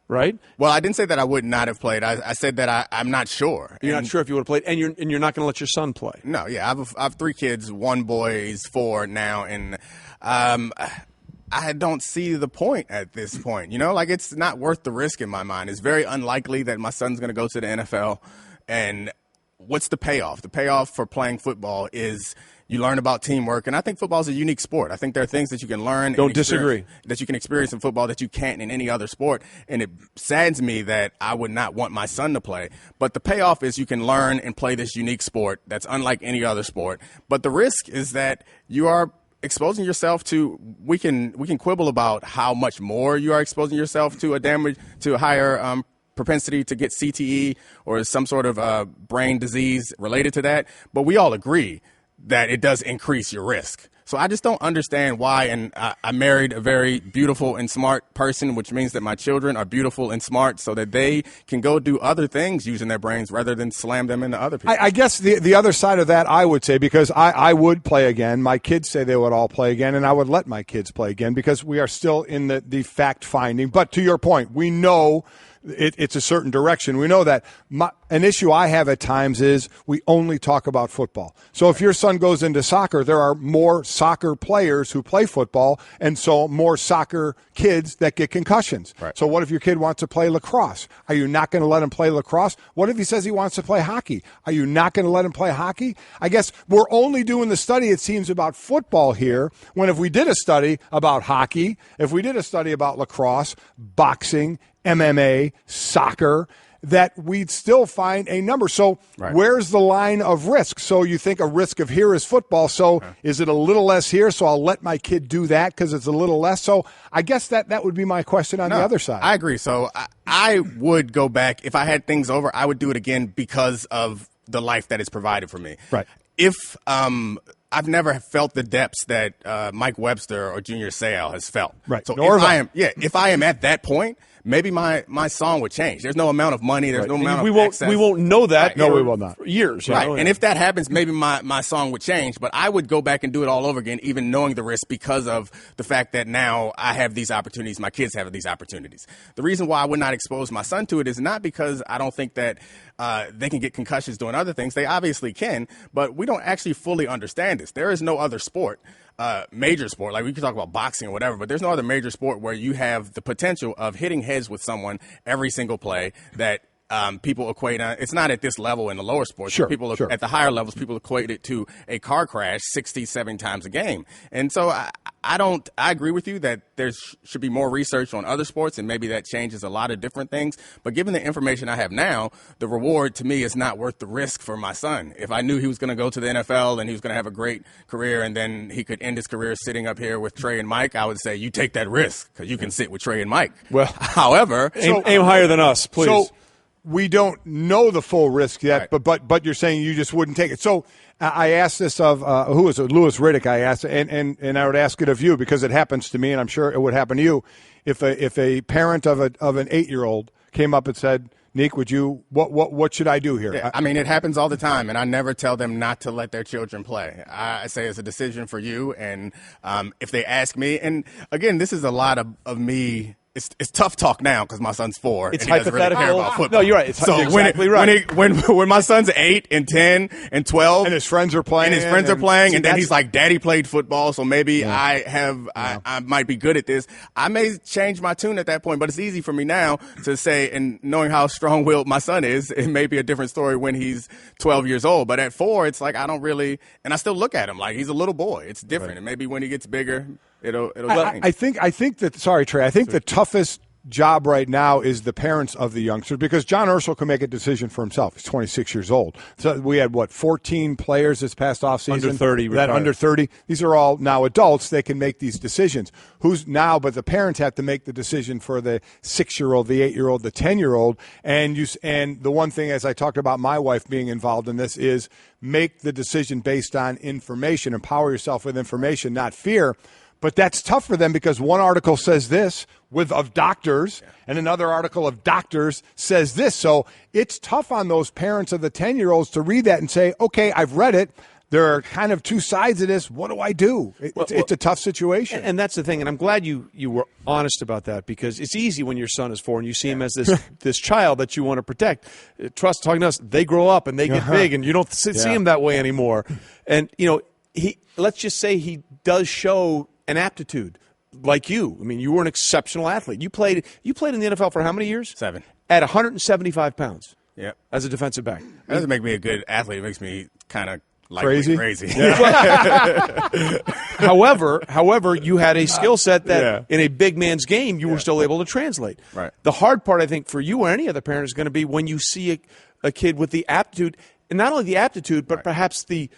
Right? Well, I didn't say that I would not have played. I said that I'm not sure. You're not sure if you would have played, and you're not going to let your son play. No, yeah. I have 3 kids. One boy is 4 now, and I don't see the point at this point. It's not worth the risk in my mind. It's very unlikely that my son's going to go to the NFL. And what's the payoff? The payoff for playing football is you learn about teamwork, and I think football is a unique sport. I think there are things that you can learn. Don't disagree. That you can experience in football that you can't in any other sport, and it saddens me that I would not want my son to play. But the payoff is you can learn and play this unique sport that's unlike any other sport. But the risk is that you are exposing yourself to. We can quibble about how much more you are exposing yourself to a higher propensity to get CTE or some sort of brain disease related to that. But we all agree that it does increase your risk. So I just don't understand why. And I married a very beautiful and smart person, which means that my children are beautiful and smart so that they can go do other things using their brains rather than slam them into other people. I guess the other side of that, I would say, because I would play again. My kids say they would all play again, and I would let my kids play again because we are still in the fact-finding. But to your point, we know it's a certain direction. We know that. An issue I have at times is we only talk about football. So if your son goes into soccer, there are more soccer players who play football, and so more soccer kids that get concussions. Right. So what if your kid wants to play lacrosse? Are you not going to let him play lacrosse? What if he says he wants to play hockey? Are you not going to let him play hockey? I guess we're only doing the study, it seems, about football here, when if we did a study about hockey, if we did a study about lacrosse, boxing, MMA, soccer, that we'd still find a number. So Where's the line of risk? So you think a risk of here is football. So is it a little less here? So I'll let my kid do that because it's a little less. So I guess that would be my question on the other side. I agree. So I would go back. If I had things over, I would do it again because of the life that is provided for me. Right. If I've never felt the depths that Mike Webster or Junior Seau has felt. Right. So if I am at that point, maybe my song would change. There's no amount of money. There's no amount of access. We won't know that. Right. No, we will not. For years. Right. And if that happens, maybe my song would change. But I would go back and do it all over again, even knowing the risk because of the fact that now I have these opportunities. My kids have these opportunities. The reason why I would not expose my son to it is not because I don't think that they can get concussions doing other things. They obviously can, but we don't actually fully understand this. There is no other sport, major sport, like we can talk about boxing or whatever, but there's no other major sport where you have the potential of hitting heads with someone every single play that people equate. It's not at this level in the lower sports. Sure, people sure. At the higher levels, people equate it to a car crash 60-70 times a game. And so I agree with you that there should be more research on other sports, and maybe that changes a lot of different things. But given the information I have now, the reward to me is not worth the risk for my son. If I knew he was going to go to the NFL and he was going to have a great career and then he could end his career sitting up here with Trey and Mike, I would say you take that risk because you can sit with Trey and Mike. Well, however, aim higher than us, please. So we don't know the full risk yet, but you're saying you just wouldn't take it. So I asked this of who was it? Louis Riddick. I asked, and I would ask it of you because it happens to me, and I'm sure it would happen to you. If a parent of an 8-year-old came up and said, Nick, what should I do here? Yeah, I mean, it happens all the time, and I never tell them not to let their children play. I say it's a decision for you, and if they ask me, and again, this is a lot of me. It's tough talk now because my son's 4 It's and he doesn't really care about football. No, you're right. It's so exactly right. When my son's 8 and 10 and 12, and his friends are playing, and then he's like, "Daddy played football, so maybe I might be good at this." I may change my tune at that point, but it's easy for me now to say, and knowing how strong-willed my son is, it may be a different story when he's 12 years old. But at 4, it's like I don't really, and I still look at him like he's a little boy. It's different, and maybe when he gets bigger, it'll change. I think that. Sorry, Trey. I think the toughest job right now is the parents of the youngsters, because John Ursul can make a decision for himself. He's 26 years old. So we had, 14 players this past offseason? Under 30 retired. Under 30. These are all now adults. They can make these decisions. But the parents have to make the decision for the 6-year-old, the 8-year-old, the 10-year-old. And the one thing, as I talked about my wife being involved in this, is make the decision based on information. Empower yourself with information, not fear. But that's tough for them because one article says this of doctors, and another article of doctors says this. So it's tough on those parents of the 10-year-olds to read that and say, okay, I've read it. There are kind of two sides of this. What do I do? It's a tough situation. And that's the thing. And I'm glad you were honest about that, because it's easy when your son is 4 and you see him as this child that you want to protect. Trust, talking to us, they grow up and they get big, and you don't see him that way anymore. And, let's just say he does show an aptitude like you. I mean, you were an exceptional athlete. You played in the NFL for how many years? 7. At 175 pounds. Yeah. As a defensive back. That doesn't make me a good athlete. It makes me kind of crazy. Yeah. However, you had a skill set that in a big man's game you were still able to translate. Right. The hard part, I think, for you or any other parent is going to be when you see a kid with the aptitude, and not only the aptitude, but perhaps the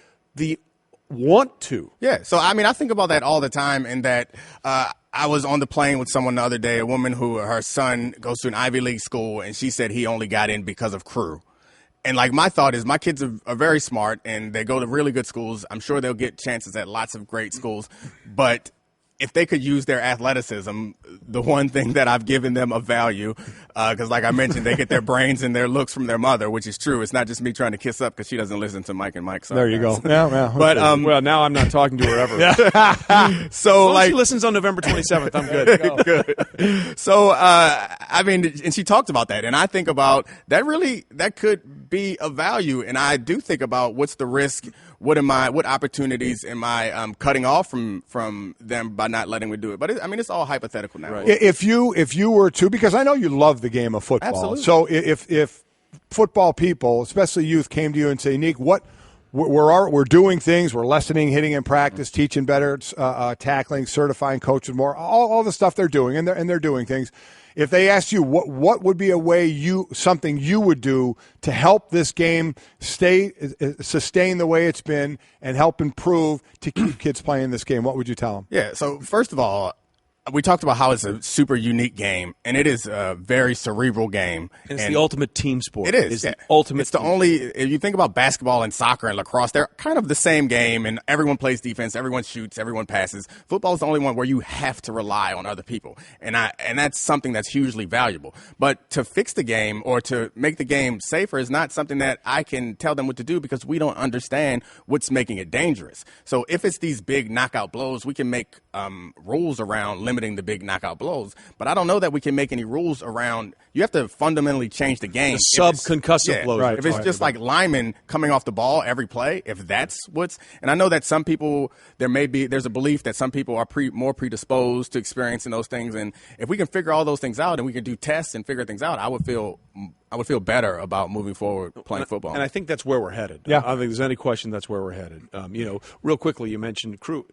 want to. Yeah. So, I think about that all the time, in that I was on the plane with someone the other day, a woman who her son goes to an Ivy League school, and she said he only got in because of crew. And, my thought is my kids are very smart, and they go to really good schools. I'm sure they'll get chances at lots of great schools. But if they could use their athleticism, the one thing that I've given them of value, because like I mentioned, they get their brains and their looks from their mother, which is true. It's not just me trying to kiss up because she doesn't listen to Mike and Mike. Sorry, there you guys. go. Yeah. But well, now I'm not talking to her ever. So she listens on November 27th. I'm good. Good. So and she talked about that, and I think about that. Really, that could be of value, and I do think about what's the risk. What opportunities am I cutting off from them by not letting me do it? But it's all hypothetical now. Right. If you were to, because I know you love the game of football. Absolutely. So if football people, especially youth, came to you and say, Nick, we're doing things, we're lessening hitting in practice, teaching better, tackling, certifying coaches more, all the stuff they're doing, and they're doing things. If they asked you what would be a way something you would do to help this game sustain the way it's been and help improve to keep kids playing this game, what would you tell them? Yeah. So first of all, we talked about how it's a super unique game, and it is a very cerebral game. And it's the ultimate team sport. It is. The ultimate. It's the only. If you think about basketball and soccer and lacrosse, they're kind of the same game, and everyone plays defense, everyone shoots, everyone passes. Football is the only one where you have to rely on other people, and that's something that's hugely valuable. But to fix the game or to make the game safer is not something that I can tell them what to do, because we don't understand what's making it dangerous. So if it's these big knockout blows, we can make rules around limiting the big knockout blows, but I don't know that we can make any rules around. You have to fundamentally change the game. The sub-concussive blows. Right. If it's just like linemen coming off the ball every play, if that's and I know that some people, there's a belief that some people are more predisposed to experiencing those things, and if we can figure all those things out and we can do tests and figure things out, I would feel better about moving forward playing football. And I think that's where we're headed. Yeah. I don't think there's any question that's where we're headed. Real quickly, you mentioned crew.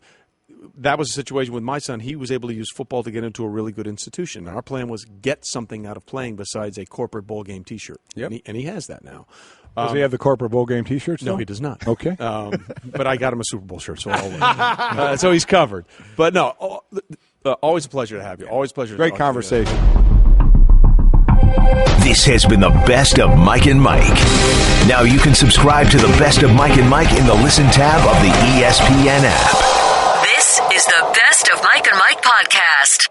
That was a situation with my son. He was able to use football to get into a really good institution. Our plan was get something out of playing besides a corporate bowl game T-shirt. Yep. And he has that now. Does he have the corporate bowl game T-shirts? No, he does not. Okay. But I got him a Super Bowl shirt, so so he's covered. But no, always a pleasure to have you. Always a pleasure. Great conversation. This has been the Best of Mike and Mike. Now you can subscribe to the Best of Mike and Mike in the Listen tab of the ESPN app. This is the Best of Mike and Mike podcast.